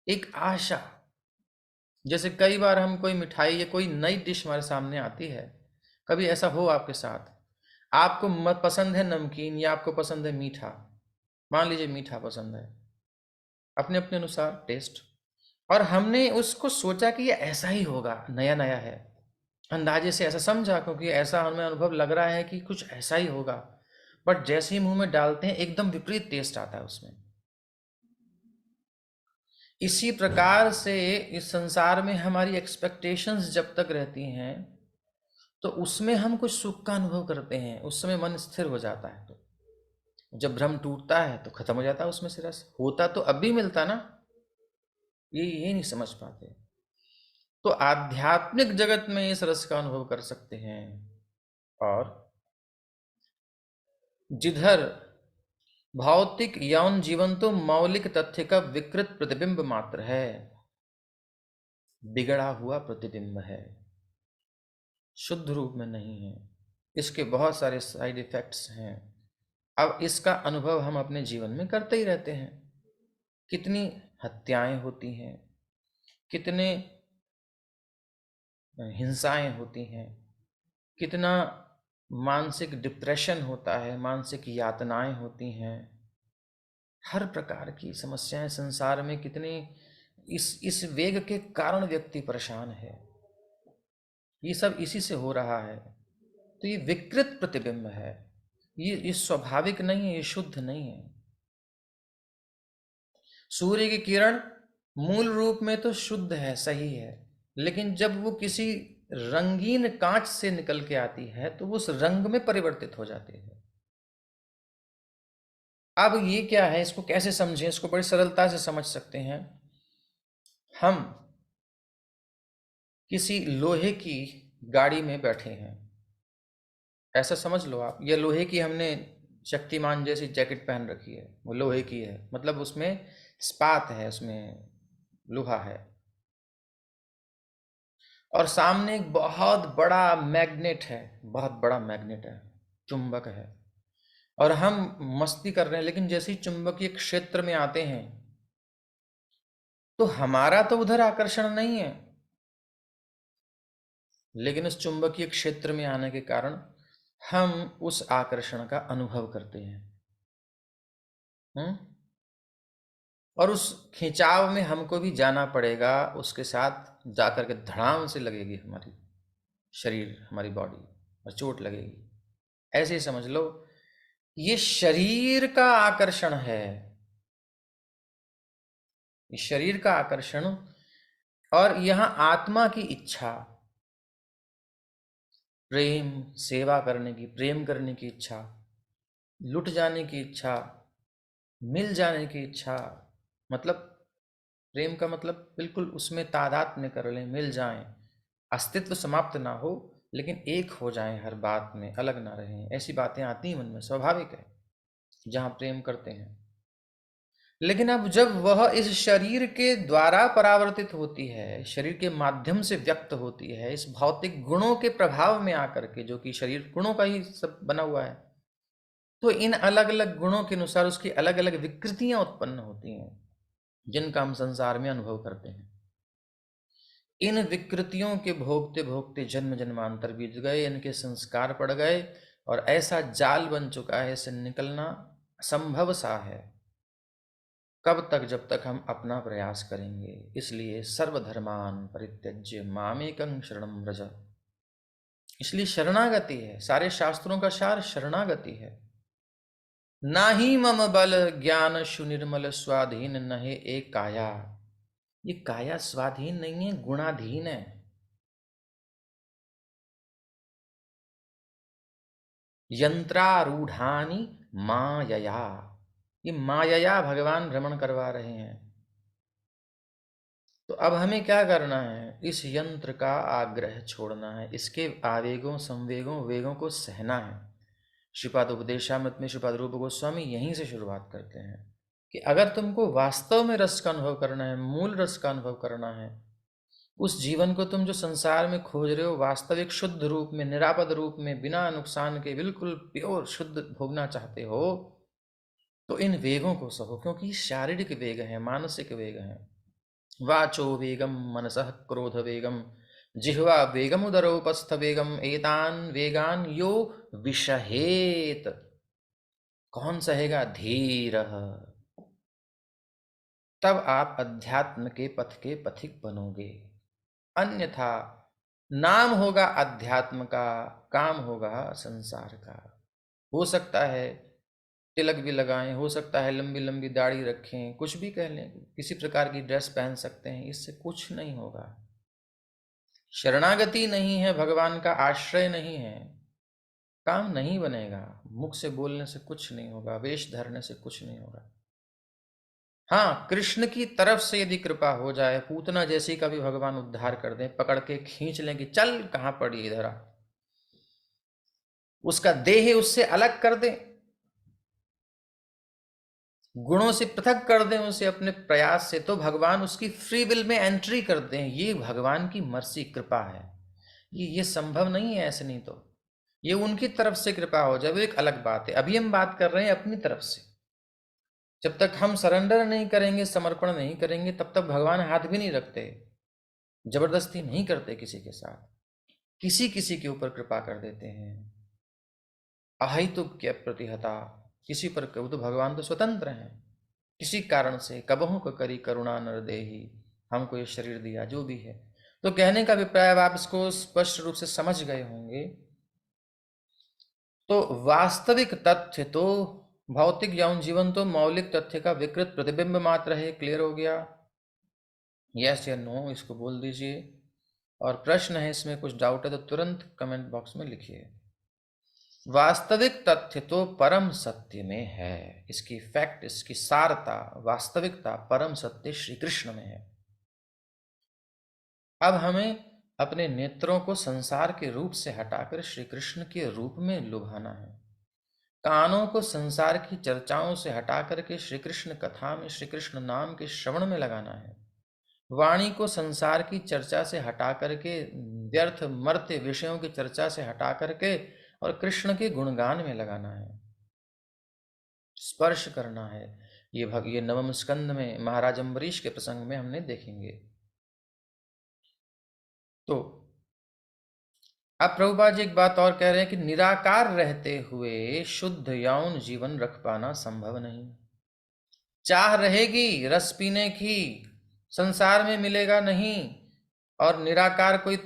Speaker 1: एक आशा, जैसे कई बार हम कोई मिठाई या कोई नई डिश हमारे सामने आती है, कभी ऐसा हो आपके साथ, आपको पसंद है नमकीन या आपको पसंद है मीठा, मान लीजिए मीठा पसंद है, अपने अपने अनुसार टेस्ट, और हमने उसको सोचा कि ये ऐसा ही होगा, नया नया है, अंदाजे से ऐसा समझा, क्योंकि ऐसा हमें अनुभव लग रहा है कि कुछ ऐसा ही होगा। बट जैसे ही मुंह में डालते हैं, एकदम विपरीत टेस्ट आता है उसमें। इसी प्रकार से इस संसार में हमारी एक्सपेक्टेशंस जब तक रहती हैं, तो उसमें हम कुछ सुख का अनुभव करते हैं, उस समय मन स्थिर हो जाता है। तो जब भ्रम टूटता है तो खत्म हो जाता है उसमें से रस। होता तो अब भी मिलता ना, ये नहीं समझ पाते। तो आध्यात्मिक जगत में इस रस का अनुभव कर सकते हैं। और जिधर भौतिक यौन जीवन तो मौलिक तथ्य का विकृत प्रतिबिंब मात्र है, बिगड़ा हुआ प्रतिबिंब है, शुद्ध रूप में नहीं है। इसके बहुत सारे साइड इफेक्ट्स हैं। अब इसका अनुभव हम अपने जीवन में करते ही रहते हैं। कितनी हत्याएं होती हैं, कितने हिंसाएं होती हैं, कितना मानसिक डिप्रेशन होता है, मानसिक यातनाएं होती हैं, हर प्रकार की समस्याएं संसार में कितनी इस वेग के कारण व्यक्ति परेशान है। ये सब इसी से हो रहा है। तो ये विकृत प्रतिबिंब है, ये स्वाभाविक नहीं है, ये शुद्ध नहीं है। सूर्य की किरण मूल रूप में तो शुद्ध है, सही है, लेकिन जब वो किसी रंगीन कांच से निकल के आती है तो वो उस रंग में परिवर्तित हो जाती है। अब ये क्या है, इसको कैसे समझें? इसको बड़ी सरलता से समझ सकते हैं। हम किसी लोहे की गाड़ी में बैठे हैं, ऐसा समझ लो आप। ये लोहे की हमने शक्तिमान जैसी जैकेट पहन रखी है, वो लोहे की है, मतलब उसमें स्पात है, उसमें लोहा है, और सामने एक बहुत बड़ा मैग्नेट है, बहुत बड़ा मैग्नेट है, चुंबक है, और हम मस्ती कर रहे हैं। लेकिन जैसे ही चुंबकीय क्षेत्र में आते हैं तो हमारा तो उधर आकर्षण नहीं है, लेकिन उस चुंबकीय क्षेत्र में आने के कारण हम उस आकर्षण का अनुभव करते हैं। हम्म। और उस खिंचाव में हमको भी जाना पड़ेगा, उसके साथ जाकर के धड़ाम से लगेगी हमारी शरीर, हमारी बॉडी, और चोट लगेगी। ऐसे ही समझ लो, ये शरीर का आकर्षण है, ये शरीर का आकर्षण, और यहां आत्मा की इच्छा, प्रेम, सेवा करने की, प्रेम करने की इच्छा, लुट जाने की इच्छा, मिल जाने की इच्छा, मतलब प्रेम का मतलब बिल्कुल उसमें तादात्म्य कर लें, मिल जाएं, अस्तित्व समाप्त ना हो, लेकिन एक हो जाएं, हर बात में अलग ना रहें। ऐसी बातें आती हैं मन में, स्वाभाविक है जहां प्रेम करते हैं। लेकिन अब जब वह इस शरीर के द्वारा परावर्तित होती है, शरीर के माध्यम से व्यक्त होती है, इस भौतिक गुणों के प्रभाव में आकर के, जो कि शरीर गुणों का ही सब बना हुआ है, तो इन अलग अलग गुणों के अनुसार उसकी अलग अलग विकृतियां उत्पन्न होती हैं, जिनका हम संसार में अनुभव करते हैं। इन विकृतियों के भोगते भोगते जन्म जन्मांतर बीत गए, इनके संस्कार पड़ गए, और ऐसा जाल बन चुका है, इससे निकलना असंभव सा है। कब तक? जब तक हम अपना प्रयास करेंगे। इसलिए सर्वधर्मान परित्यज्य मामेकं शरणं व्रज, इसलिए शरणागति है, सारे शास्त्रों का सार शरणागति है। ना ही मम बल ज्ञान शु निर्मल स्वाधीन नहे एक काया, ये काया स्वाधीन नहीं है, गुणाधीन है। यंत्रारूढ़ानी मायया, ये मायया भगवान भ्रमण करवा रहे हैं। तो अब हमें क्या करना है? इस यंत्र का आग्रह छोड़ना है, इसके आवेगों, संवेगों, वेगों को सहना है। श्रीपाद उपदेशामृत में श्रीपाद रूप गोस्वामी यहीं से शुरुआत करते हैं कि अगर तुमको वास्तव में रस का अनुभव करना है, मूल रस का अनुभव करना है, उस जीवन को तुम जो संसार में खोज रहे हो, वास्तविक शुद्ध रूप में, निरापद रूप में, बिना नुकसान के, बिल्कुल प्योर शुद्ध भोगना चाहते हो, तो इन वेगों को सहो, क्योंकि शारीरिक वेग है, मानसिक वेग है। वाचो वेगम मनसः क्रोध वेगम जिह्वा वेगम उदरोपस्थ वेगम एतान वेगान यो विषहेत, कौन सहेगा? धीर। तब आप अध्यात्म के पथ के पथिक बनोगे, अन्यथा नाम होगा अध्यात्म का, काम होगा संसार का। हो सकता है तिलक भी लगाएं, हो सकता है लंबी लंबी दाढ़ी रखें, कुछ भी कह लें, किसी प्रकार की ड्रेस पहन सकते हैं, इससे कुछ नहीं होगा। शरणागति नहीं है, भगवान का आश्रय नहीं है, काम नहीं बनेगा। मुख से बोलने से कुछ नहीं होगा, वेश धरने से कुछ नहीं होगा। हाँ, कृष्ण की तरफ से यदि कृपा हो जाए, पूतना जैसी का भी भगवान उद्धार कर दें, पकड़ के खींच लें कि चल कहां पड़ी इधर आ, उसका देह उससे अलग कर दें, गुणों से पृथक कर दें उसे अपने प्रयास से, तो भगवान उसकी फ्री विल में एंट्री कर दें। ये भगवान की मर्सी, कृपा है। ये संभव नहीं है ऐसे, नहीं तो ये उनकी तरफ से कृपा हो जाए वो एक अलग बात है। अभी हम बात कर रहे हैं अपनी तरफ से। जब तक हम सरेंडर नहीं करेंगे, समर्पण नहीं करेंगे, तब तक भगवान हाथ भी नहीं रखते। जबरदस्ती नहीं करते किसी के साथ, किसी किसी के ऊपर कृपा कर देते हैं। अहितुक्य प्रतिहता, किसी पर वो तो भगवान तो स्वतंत्र हैं, किसी कारण से कबहू को करी करुणा नर देही, हमको ये शरीर दिया जो भी है। तो कहने का अभिप्राय, अब आप इसको स्पष्ट रूप से समझ गए होंगे। तो वास्तविक तथ्य तो भौतिक यौन जीवन तो मौलिक तथ्य का विकृत प्रतिबिंब मात्र है। क्लियर हो गया? यस या नो इसको बोल दीजिए। और प्रश्न है, इसमें कुछ डाउट है तो तुरंत कमेंट बॉक्स में लिखिए। वास्तविक तथ्य तो परम सत्य में है, इसकी फैक्ट, इसकी सारता, वास्तविकता, परम सत्य श्री कृष्ण में है। अब हमें अपने नेत्रों को संसार के रूप से हटाकर श्री कृष्ण के रूप में लुभाना है। कानों को संसार की चर्चाओं से हटाकर के श्री कृष्ण कथा में, श्री कृष्ण नाम के श्रवण में लगाना है। वाणी को संसार की चर्चा से हटा करके, व्यर्थ मर्त्य विषयों की चर्चा से हटा करके और कृष्ण के गुणगान में लगाना है, स्पर्श करना है। ये नवम स्कंद में महाराज अम्बरीश के प्रसंग में हमने देखेंगे। तो अब प्रभुपाद जी एक बात और कह रहे हैं कि निराकार रहते हुए शुद्ध यौन जीवन रख पाना संभव नहीं। चाह रहेगी रस पीने की, संसार में मिलेगा नहीं, और निराकार कोई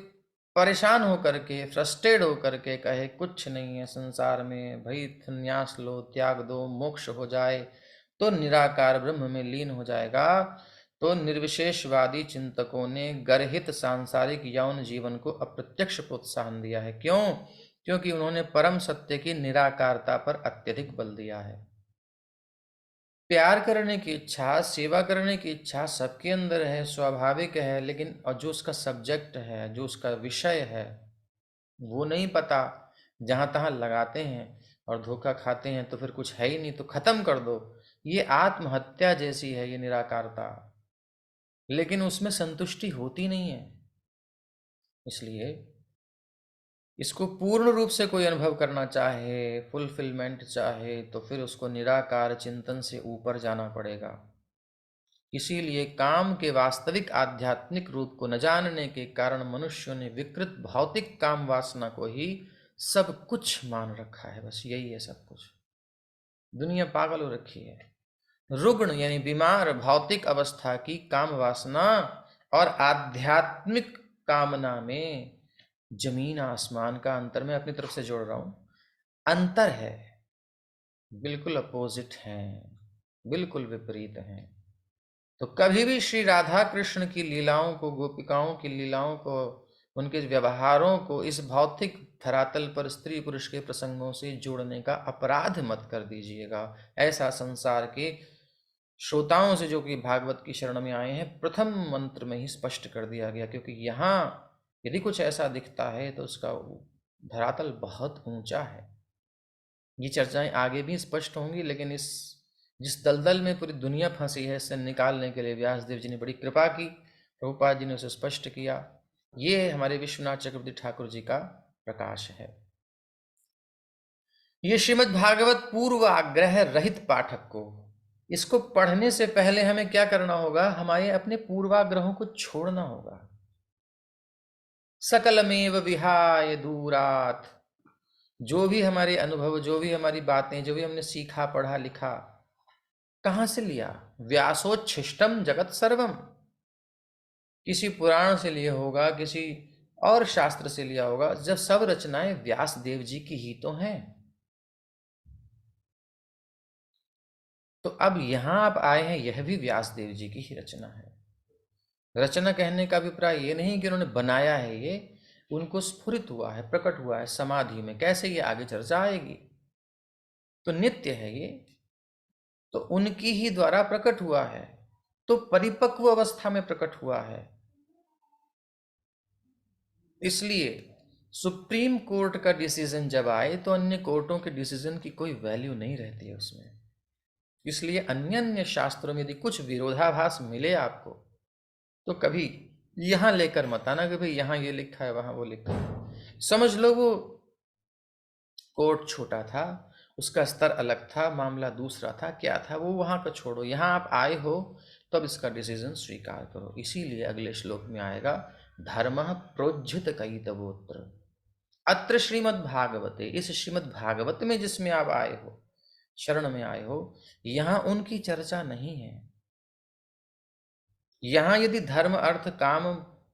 Speaker 1: परेशान होकर के, फ्रस्ट्रेट होकर के कहे कुछ नहीं है संसार में, भाई संन्यास लो, त्याग दो, मोक्ष हो जाए तो निराकार ब्रह्म में लीन हो जाएगा, तो निर्विशेषवादी चिंतकों ने गर्हित सांसारिक यौन जीवन को अप्रत्यक्ष प्रोत्साहन दिया है। क्यों? क्योंकि उन्होंने परम सत्य की निराकारता पर अत्यधिक बल दिया है। प्यार करने की इच्छा, सेवा करने की इच्छा सबके अंदर है, स्वाभाविक है, लेकिन और जो उसका सब्जेक्ट है, जो उसका विषय है, वो नहीं पता। जहां तहां लगाते हैं और धोखा खाते हैं, तो फिर कुछ है ही नहीं तो खत्म कर दो। ये आत्महत्या जैसी है ये निराकारता, लेकिन उसमें संतुष्टि होती नहीं है। इसलिए इसको पूर्ण रूप से कोई अनुभव करना चाहे, फुलफिलमेंट चाहे, तो फिर उसको निराकार चिंतन से ऊपर जाना पड़ेगा। इसीलिए काम के वास्तविक आध्यात्मिक रूप को न जानने के कारण मनुष्यों ने विकृत भौतिक काम वासना को ही सब कुछ मान रखा है। बस यही है सब कुछ। दुनिया पागल हो रखी है। रुग्ण यानी बीमार भौतिक अवस्था की काम वासना और आध्यात्मिक कामना में जमीन आसमान का अंतर मैं अपनी तरफ से जोड़ रहा हूं, अंतर है। बिल्कुल अपोजिट हैं, बिल्कुल विपरीत हैं। तो कभी भी श्री राधा कृष्ण की लीलाओं को, गोपिकाओं की लीलाओं को, उनके व्यवहारों को इस भौतिक धरातल पर स्त्री पुरुष के प्रसंगों से जोड़ने का अपराध मत कर दीजिएगा। ऐसा संसार के श्रोताओं से, जो कि भागवत की शरण में आए हैं, प्रथम मंत्र में ही स्पष्ट कर दिया गया। क्योंकि यहाँ यदि कुछ ऐसा दिखता है तो उसका धरातल बहुत ऊंचा है। ये चर्चाएं आगे भी स्पष्ट होंगी, लेकिन जिस दलदल में पूरी दुनिया फंसी है, इससे निकालने के लिए व्यासदेव जी ने बड़ी कृपा की, प्रभुपाद जी ने उसे स्पष्ट किया। ये हमारे विश्वनाथ चक्रवर्ती ठाकुर जी का प्रकाश है। ये श्रीमद् भागवत पूर्व आग्रह रहित पाठक को, इसको पढ़ने से पहले हमें क्या करना होगा? हमारे अपने पूर्वाग्रहों को छोड़ना होगा। सकलमेव विहाय दूरात, जो भी हमारे अनुभव, जो भी हमारी बातें, जो भी हमने सीखा, पढ़ा, लिखा, कहां से लिया? व्यासोच्छिष्टम जगत सर्वम, किसी पुराण से लिया होगा, किसी और शास्त्र से लिया होगा। जब सब रचनाएं व्यास देव जी की ही तो हैं। तो अब यहां आप आए हैं, यह भी व्यास देव जी की ही रचना है। रचना कहने का अभिप्राय ये नहीं कि उन्होंने बनाया है, ये उनको स्फुरित हुआ है, प्रकट हुआ है समाधि में। कैसे? ये आगे चर्चा आएगी। तो नित्य है ये, तो उनकी ही द्वारा प्रकट हुआ है, तो परिपक्व अवस्था में प्रकट हुआ है। इसलिए सुप्रीम कोर्ट का डिसीजन जब आए तो अन्य कोर्टों के डिसीजन की कोई वैल्यू नहीं रहती है उसमें। इसलिए अन्य अन्य शास्त्रों में यदि कुछ विरोधाभास मिले आपको, तो कभी यहां लेकर मत आना कि भाई यहां ये लिखा है, वहां वो लिखा है। समझ लो वो कोर्ट छोटा था, उसका स्तर अलग था, मामला दूसरा था, क्या था वो वहां का छोड़ो। यहां आप आए हो तो अब इसका डिसीजन स्वीकार करो। इसीलिए अगले श्लोक में आएगा, धर्मः प्रोज्झित कैतवोत्र। अत्र श्रीमद् भागवते, इस श्रीमद् भागवत में जिसमें आप आए हो, शरण में आए हो, यहां उनकी चर्चा नहीं है। यहां यदि धर्म अर्थ काम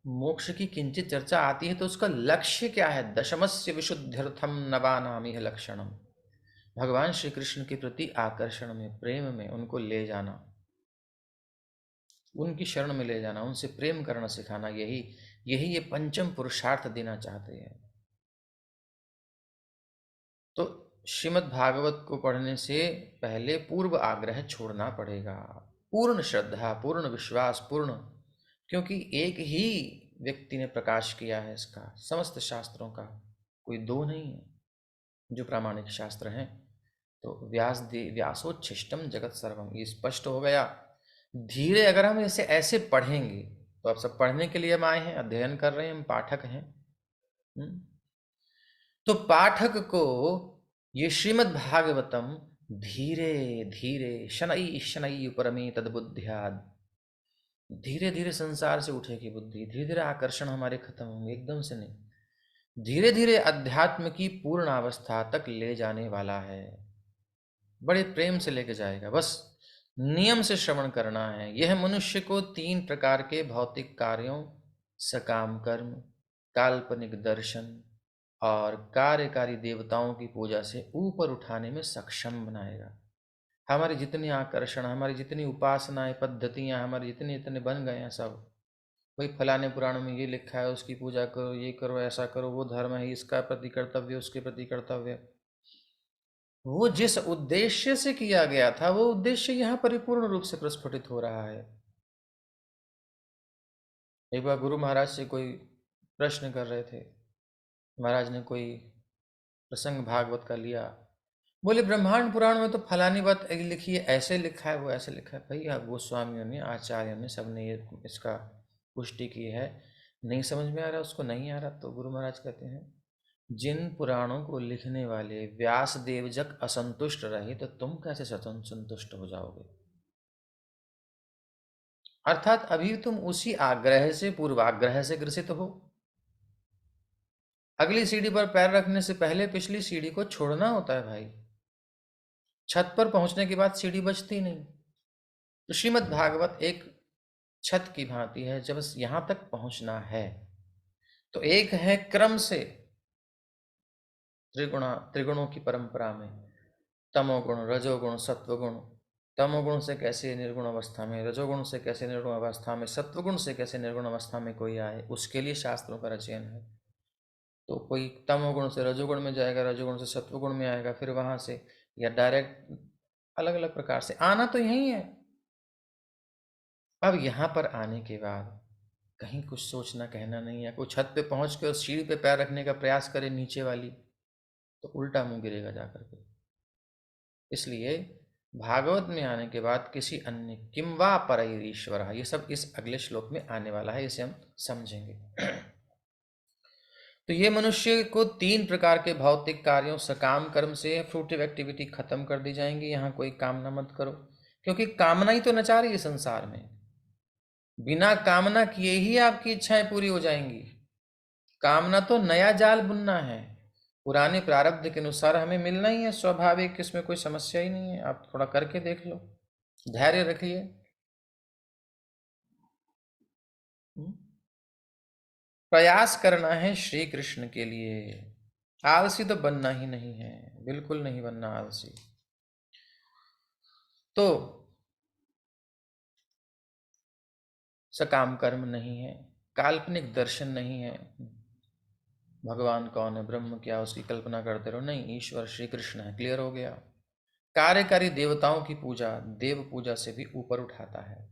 Speaker 1: मोक्ष की किंचित चर्चा आती है तो उसका लक्ष्य क्या है? दशमस्य विशुद्ध्यर्थम नवानामिह लक्षणम। भगवान श्री कृष्ण के प्रति आकर्षण में, प्रेम में उनको ले जाना, उनकी शरण में ले जाना, उनसे प्रेम करना सिखाना, यही यही ये पंचम पुरुषार्थ देना चाहते हैं। तो श्रीमद् भागवत को पढ़ने से पहले पूर्व आग्रह छोड़ना पड़ेगा, पूर्ण श्रद्धा, पूर्ण विश्वास, पूर्ण, क्योंकि एक ही व्यक्ति ने प्रकाश किया है इसका, समस्त शास्त्रों का कोई दो नहीं है जो प्रामाणिक शास्त्र हैं। तो व्यासोच्छिष्टम जगत सर्वम, ये स्पष्ट हो गया। धीरे अगर हम इसे ऐसे पढ़ेंगे, तो आप सब पढ़ने के लिए हम आए हैं, अध्ययन कर रहे हैं, हम पाठक हैं। तो पाठक को ये श्रीमद् भागवतम धीरे धीरे शनै शनै उपरमे तद्बुद्ध्या, धीरे धीरे संसार से उठेगी बुद्धि, धीरे धीरे आकर्षण हमारे खत्म होंगे, एकदम से नहीं, धीरे धीरे अध्यात्म की पूर्ण अवस्था तक ले जाने वाला है। बड़े प्रेम से लेके जाएगा, बस नियम से श्रवण करना है। यह मनुष्य को 3 प्रकार के भौतिक कार्यों, सकाम कर्म, काल्पनिक दर्शन और कार्यकारी देवताओं की पूजा से ऊपर उठाने में सक्षम बनाएगा। हमारी जितनी आकर्षण, हमारी जितनी उपासनाएं, पद्धतियां, हमारे जितने इतने बन गए हैं सब, वही फलाने पुराणों में ये लिखा है, उसकी पूजा करो, ये करो, ऐसा करो, वो धर्म है, इसका प्रति कर्तव्य, उसके प्रति कर्तव्य, वो जिस उद्देश्य से किया गया था वो उद्देश्य यहाँ परिपूर्ण रूप से प्रस्फुटित हो रहा है। एक बार गुरु महाराज से कोई प्रश्न कर रहे थे, महाराज ने कोई प्रसंग भागवत का लिया, बोले ब्रह्मांड पुराण में तो फलानी बात लिखी है, ऐसे लिखा है, वो ऐसे लिखा है। भैया गोस्वामियों ने, आचार्यों ने, सबने ये इसका पुष्टि की है, नहीं समझ में आ रहा, उसको नहीं आ रहा, तो गुरु महाराज कहते हैं जिन पुराणों को लिखने वाले व्यास देव जब असंतुष्ट रहे तो तुम कैसे संतुष्ट हो जाओगे? अर्थात अभी तुम उसी आग्रह से, पूर्वाग्रह से ग्रसित हो। अगली सीढ़ी पर पैर रखने से पहले पिछली सीढ़ी को छोड़ना होता है भाई। छत पर पहुंचने के बाद सीढ़ी बचती नहीं। तो श्रीमद् भागवत एक छत की भांति है, जब यहां तक पहुंचना है तो एक है क्रम से त्रिगुणों की परंपरा में, तमोगुण, रजोगुण, सत्वगुण। तमोगुण से कैसे निर्गुण अवस्था में, रजोगुण से कैसे निर्गुण अवस्था में, सत्वगुण से कैसे निर्गुण अवस्था में कोई आए, उसके लिए शास्त्रों का रचयन है। तो कोई तमोगुण से रजोगुण में जाएगा, रजोगुण से सत्वगुण में आएगा, फिर वहां से, या डायरेक्ट अलग अलग प्रकार से आना तो यही है। अब यहाँ पर आने के बाद कहीं कुछ सोचना कहना नहीं है। कोई छत पे पहुंच के उस सीढ़ी पे पैर रखने का प्रयास करे नीचे वाली, तो उल्टा मुंह गिरेगा जाकर के। इसलिए भागवत में आने के बाद किसी अन्य, किम वा परईश्वर, ये सब इस अगले श्लोक में आने वाला है, इसे हम समझेंगे। तो ये मनुष्य को 3 प्रकार के भौतिक कार्यों, सकाम कर्म से फ्रूटिव एक्टिविटी खत्म कर दी जाएंगी। यहाँ कोई कामना मत करो, क्योंकि कामना ही तो नचा रही है संसार में। बिना कामना किए ही आपकी इच्छाएं पूरी हो जाएंगी। कामना तो नया जाल बुनना है, पुराने प्रारब्ध के अनुसार हमें मिलना ही है, स्वाभाविक, इसमें कोई समस्या ही नहीं है। आप थोड़ा करके देख लो, धैर्य रखिए। प्रयास करना है श्री कृष्ण के लिए, आलसी तो बनना ही नहीं है, बिल्कुल नहीं बनना आलसी। तो सकाम कर्म नहीं है, काल्पनिक दर्शन नहीं है, भगवान कौन है, ब्रह्म क्या, उसकी कल्पना करते रहो, नहीं, ईश्वर श्री कृष्ण है, क्लियर हो गया। कार्यकारी देवताओं की पूजा देव पूजा से भी ऊपर उठाता है,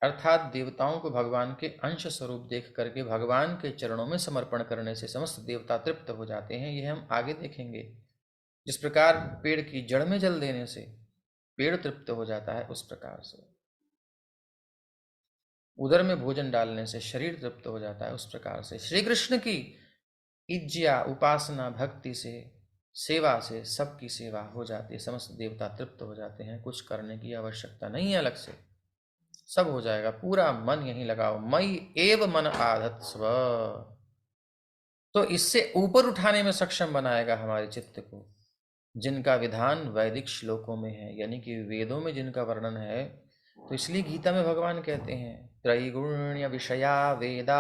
Speaker 1: अर्थात देवताओं को भगवान के अंश स्वरूप देख करके भगवान के चरणों में समर्पण करने से समस्त देवता तृप्त हो जाते हैं। यह हम आगे देखेंगे। जिस प्रकार पेड़ की जड़ में जल देने से पेड़ तृप्त हो जाता है, उस प्रकार से उदर में भोजन डालने से शरीर तृप्त हो जाता है, उस प्रकार से श्री कृष्ण की इज्या, उपासना, भक्ति से, सेवा से सबकी सेवा हो जाती है, समस्त देवता तृप्त हो जाते हैं, कुछ करने की आवश्यकता नहीं है अलग से। सब हो जाएगा। पूरा मन यहीं लगाओ, मई एव मन आधत स्व। तो इससे ऊपर उठाने में सक्षम बनाएगा हमारे चित्त को, जिनका विधान वैदिक श्लोकों में है, यानी कि वेदों में जिनका वर्णन है। तो इसलिए गीता में भगवान कहते हैं त्रैगुण्य विषया वेदा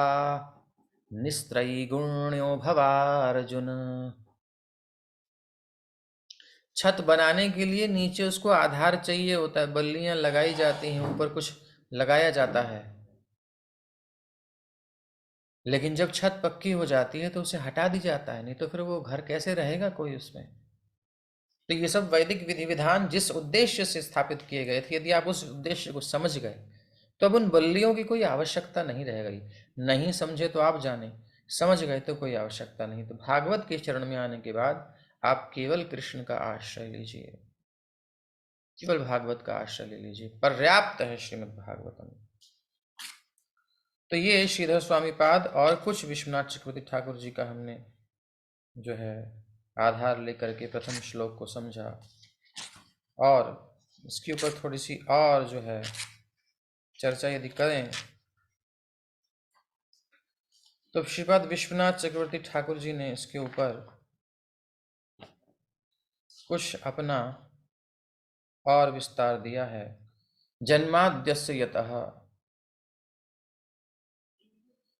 Speaker 1: निस्त्रैगुण्यो भवार्जुन। छत बनाने के लिए नीचे उसको आधार चाहिए होता है, बल्लियां लगाई जाती हैं, ऊपर कुछ लगाया जाता है। लेकिन जब छत पक्की हो जाती है तो उसे हटा दी जाता है, नहीं तो फिर वो घर कैसे रहेगा कोई उसमें। तो ये सब वैदिक विधि विधान जिस उद्देश्य से स्थापित किए गए थे, यदि आप उस उद्देश्य को समझ गए तो अब उन बल्लियों की कोई आवश्यकता नहीं रह गई। नहीं समझे तो आप जाने, समझ गए तो कोई आवश्यकता नहीं। तो भागवत के चरण में आने के बाद आप केवल कृष्ण का आश्रय लीजिए, केवल भागवत का आश्रय ले लीजिए, पर्याप्त है श्रीमद् भागवतम। तो ये श्रीधर स्वामी पाद और कुछ विश्वनाथ चक्रवर्ती ठाकुर जी का हमने जो है आधार लेकर के प्रथम श्लोक को समझा, और इसके ऊपर थोड़ी सी और जो है चर्चा यदि करें तो श्रीपाद विश्वनाथ चक्रवर्ती ठाकुर जी ने इसके ऊपर कुछ अपना और विस्तार दिया है। जन्माद्यस्य यतः,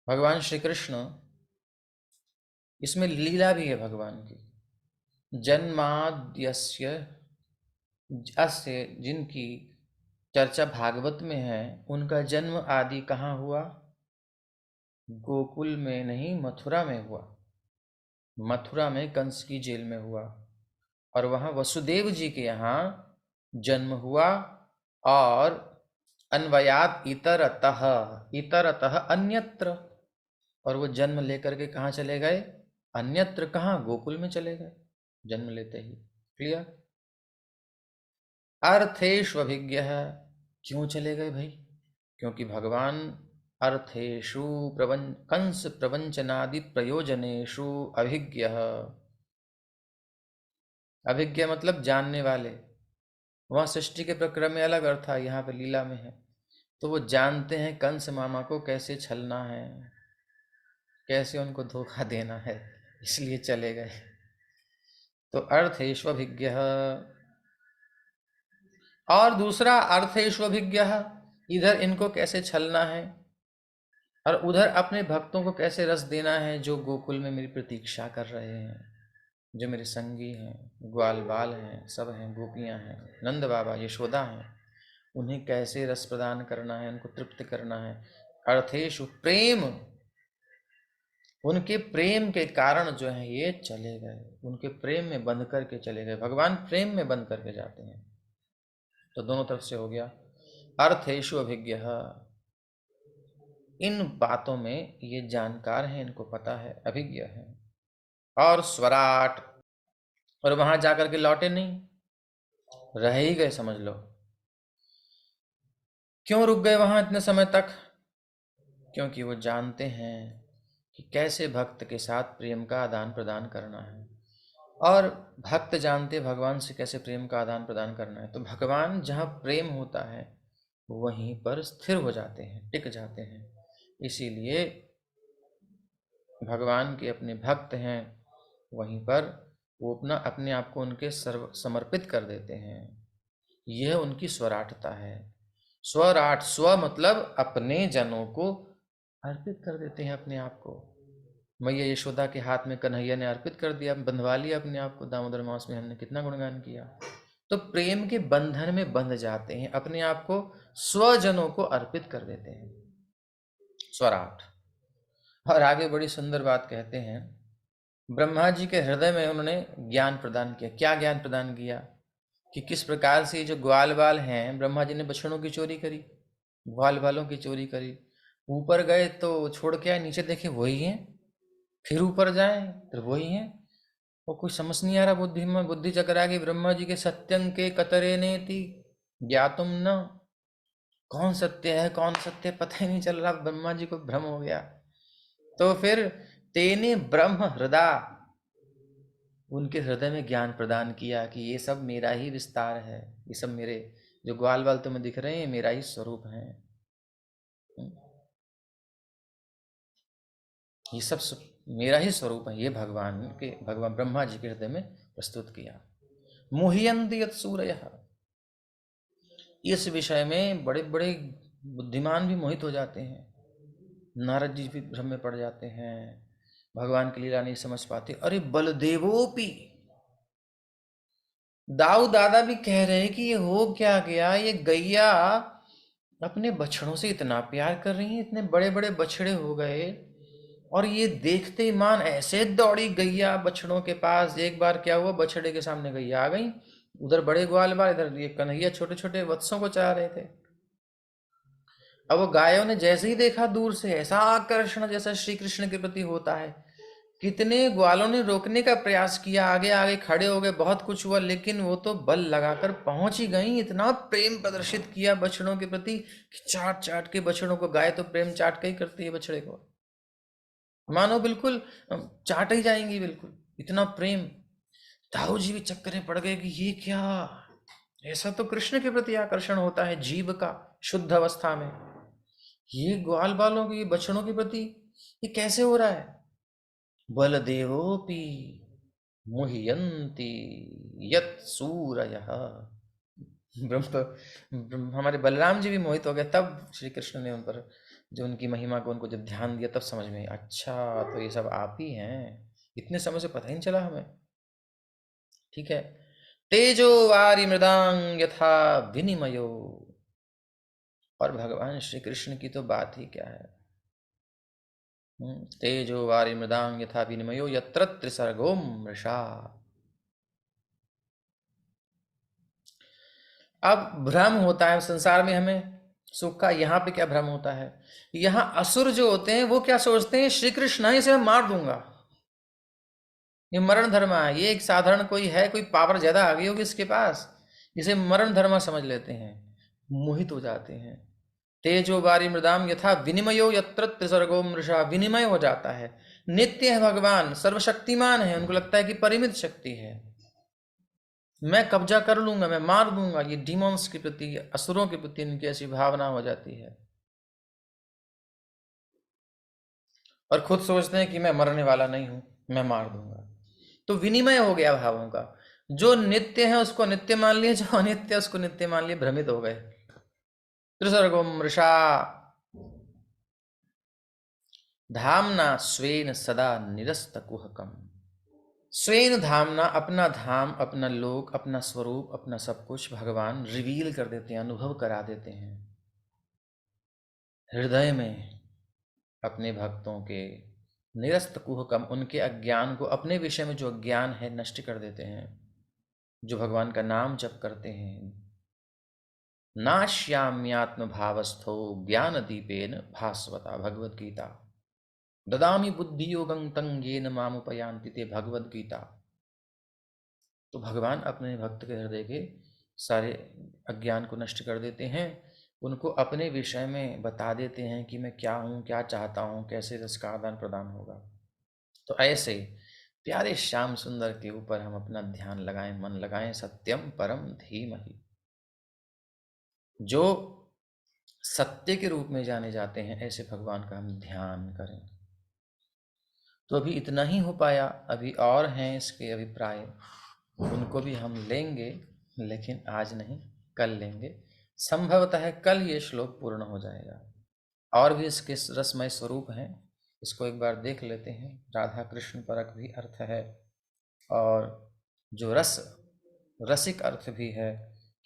Speaker 1: भगवान श्री कृष्ण, इसमें लीला भी है भगवान की। जन्माद्यस्य, अस्य जिनकी चर्चा भागवत में है, उनका जन्म आदि कहाँ हुआ? गोकुल में नहीं, मथुरा में हुआ। मथुरा में कंस की जेल में हुआ, और वहाँ वसुदेव जी के यहाँ जन्म हुआ। और अन्वयात इतरतः, इतरतः अन्यत्र, और वो जन्म लेकर के कहाँ चले गए? अन्यत्र। कहाँ? गोकुल में चले गए जन्म लेते ही। क्लियर? अर्थेष्वभिज्ञ, क्यों चले गए भाई? क्योंकि भगवान अर्थेषु कंस प्रवंचनादि प्रयोजनेषु अभिज्ञ। अभिज्ञ मतलब जानने वाले। वहाँ सृष्टि के प्रक्रम में अलग अर्थ था, यहाँ पे लीला में है। तो वो जानते हैं कंस मामा को कैसे छलना है, कैसे उनको धोखा देना है, इसलिए चले गए। तो अर्थेष्वभिज्ञ, और दूसरा अर्थेष्वभिज्ञ, इधर इनको कैसे छलना है और उधर अपने भक्तों को कैसे रस देना है, जो गोकुल में मेरी प्रतीक्षा कर रहे हैं, जो मेरे संगी हैं, ग्वाल बाल हैं, सब हैं, गोपियां हैं, नंद बाबा यशोदा हैं, उन्हें कैसे रस प्रदान करना है, उनको तृप्त करना है। अर्थेषु प्रेम, उनके प्रेम के कारण जो है ये चले गए, उनके प्रेम में बंध करके चले गए। भगवान प्रेम में बंध करके जाते हैं। तो दोनों तरफ से हो गया। अर्थेषु अभिज्ञ, इन बातों में ये जानकार हैं, इनको पता है, अभिज्ञ है। और स्वराट, और वहां जाकर के लौटे नहीं, रह ही गए समझ लो। क्यों रुक गए वहां इतने समय तक? क्योंकि वो जानते हैं कि कैसे भक्त के साथ प्रेम का आदान प्रदान करना है, और भक्त जानते भगवान से कैसे प्रेम का आदान प्रदान करना है। तो भगवान जहाँ प्रेम होता है वहीं पर स्थिर हो जाते हैं, टिक जाते हैं। इसीलिए भगवान के अपने भक्त हैं, वहीं पर वो अपने आप को उनके समर्पित कर देते हैं। यह उनकी स्वराटता है। स्वराट, स्व मतलब अपने जनों को अर्पित कर देते हैं अपने आप को। मैया यशोदा के हाथ में कन्हैया ने अर्पित कर दिया, बंधवा लिया अपने आप को। दामोदर मास में हमने कितना गुणगान किया। तो प्रेम के बंधन में बंध जाते हैं, अपने आप को स्वजनों को अर्पित कर देते हैं। स्वराट। और आगे बड़ी सुंदर बात कहते हैं, ब्रह्मा जी के हृदय में उन्होंने ज्ञान प्रदान किया। क्या ज्ञान प्रदान किया? कि किस प्रकार से जो ग्वाल बाल हैं, ब्रह्मा जी ने बछड़ों की चोरी करी, ग्वाल बालों की चोरी करी। ऊपर गए तो छोड़ के आए, नीचे देखे वही हैं, फिर ऊपर जाए तो वही हैं। वो कुछ समझ नहीं आ रहा, बुद्धि में बुद्धि चकरा गई ब्रह्मा जी के। सत्यं के कतरे नेति ज्ञातुम न, कौन सत्य है कौन सत्य पता ही नहीं चल रहा, ब्रह्मा जी को भ्रम हो गया। तो फिर तेने ब्रह्म हृदय, उनके हृदय में ज्ञान प्रदान किया कि ये सब मेरा ही विस्तार है, ये सब मेरे जो ग्वाल बाल तुम्हें दिख रहे हैं मेरा ही स्वरूप है। ये सब मेरा ही स्वरूप है, ये भगवान ब्रह्मा जी के हृदय में प्रस्तुत किया। मुह्यन्ति यत् सूरयः, इस विषय में बड़े बड़े बुद्धिमान भी मोहित हो जाते हैं। नारद जी भी भ्रम में पड़ जाते हैं, भगवान की लीला नहीं समझ पाते। अरे बलदेवोपि, दाऊ दादा भी कह रहे हैं कि ये हो क्या गया, ये गैया अपने बछड़ों से इतना प्यार कर रही है, इतने बड़े बड़े बछड़े हो गए, और ये देखते ही मान ऐसे दौड़ी गैया बछड़ों के पास। एक बार क्या हुआ, बछड़े के सामने गैया आ गई, उधर बड़े ग्वाल बाल, इधर ये कन्हैया छोटे छोटे वत्सों को चाह रहे थे। अब वो गायों ने जैसे ही देखा दूर से, ऐसा आकर्षण जैसा श्री कृष्ण के प्रति होता है, कितने ग्वालों ने रोकने का प्रयास किया, आगे आगे खड़े हो गए, बहुत कुछ हुआ, लेकिन वो तो बल लगाकर पहुंच ही गई। इतना प्रेम प्रदर्शित किया बछड़ों के प्रति कि चाट चाट के बछड़ों को, गाय तो प्रेम चाट के ही करती है बछड़े को, मानो बिल्कुल चाट ही जाएंगी बिल्कुल, इतना प्रेम। दाऊ जी भी चक्कर में पड़ गए कि ये क्या, ऐसा तो कृष्ण के प्रति आकर्षण होता है जीव का शुद्ध अवस्था में, ये ग्वाल बालों की, बछड़ों के प्रति ये कैसे हो रहा है। बलदेवोपि मुह्यन्ति यत् सूरयः, हमारे बलराम जी भी मोहित हो गए। तब श्री कृष्ण ने उन पर जो उनकी महिमा को, उनको जब ध्यान दिया, तब समझ में, अच्छा तो ये सब आप ही हैं, इतने समय से पता ही नहीं चला हमें। ठीक है। तेजो वारी मृदांग यथा विनिमयो, और भगवान श्री कृष्ण की तो बात ही क्या है। तेजो वारी मृदांग यथा विनिमयो यत्र त्रिसर्गो मृषा। अब भ्रम होता है संसार में हमें सुख का, यहाँ पे क्या भ्रम होता है, यहाँ असुर जो होते हैं वो क्या सोचते हैं, श्री कृष्ण है, इसे मैं मार दूंगा, ये मरण धर्म है, ये एक साधारण कोई है, कोई पावर ज्यादा आ गई होगी इसके पास, इसे मरण धर्म समझ लेते हैं, मोहित हो जाते हैं। तेजो बारी मृदाम यथा विनिमयो यत्र त्रिसर्गो मृषा, विनिमय हो जाता है। नित्य है भगवान, सर्वशक्तिमान है, उनको लगता है कि परिमित शक्ति है, मैं कब्जा कर लूंगा, मैं मार दूंगा। ये डीमॉन्स के प्रति, असुरों के प्रति इनकी ऐसी भावना हो जाती है, और खुद सोचते हैं कि मैं मरने वाला नहीं हूं, मैं मार दूंगा। तो विनिमय हो गया भावों का, जो नित्य है उसको नित्य मान लिया, जो अनित्य उसको नित्य मान लिया, भ्रमित हो गए। त्रिसर्गो मृषा धामना स्वेन सदा निरस्त कुहकम। स्वेन धामना, अपना धाम, अपना लोक, अपना स्वरूप, अपना सब कुछ भगवान रिवील कर देते हैं, अनुभव करा देते हैं हृदय में अपने भक्तों के। निरस्त कुहकम, उनके अज्ञान को, अपने विषय में जो अज्ञान है नष्ट कर देते हैं। जो भगवान का नाम जप करते हैं, नाश्याम्यात्म भावस्थो ज्ञान दीपेन भास्वता, भगवद गीता। ददामि बुद्धि योगं तं येन मामुपयान्ति ते, भगवद गीता। तो भगवान अपने भक्त के हृदय के सारे अज्ञान को नष्ट कर देते हैं, उनको अपने विषय में बता देते हैं कि मैं क्या हूँ, क्या चाहता हूँ, कैसे रस का आदान प्रदान होगा। तो ऐसे प्यारे श्याम सुंदर के ऊपर हम अपना ध्यान लगाएं, मन लगाएं। सत्यम परम धीमहि, जो सत्य के रूप में जाने जाते हैं, ऐसे भगवान का हम ध्यान करें। तो अभी इतना ही हो पाया, अभी और हैं इसके अभिप्राय, उनको भी हम लेंगे, लेकिन आज नहीं, कल लेंगे। संभवतः कल ये श्लोक पूर्ण हो जाएगा। और भी इसके रसमय स्वरूप हैं, इसको एक बार देख लेते हैं। राधा कृष्ण परक भी अर्थ है, और जो रसिक अर्थ भी है,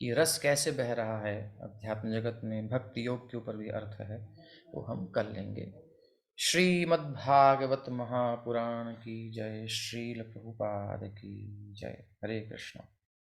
Speaker 1: कि रस कैसे बह रहा है अध्यात्म जगत में, भक्ति योग के ऊपर भी अर्थ है, वो हम कर लेंगे। श्रीमद्भागवत महापुराण की जय, श्रील प्रभुपाद की जय। हरे कृष्ण।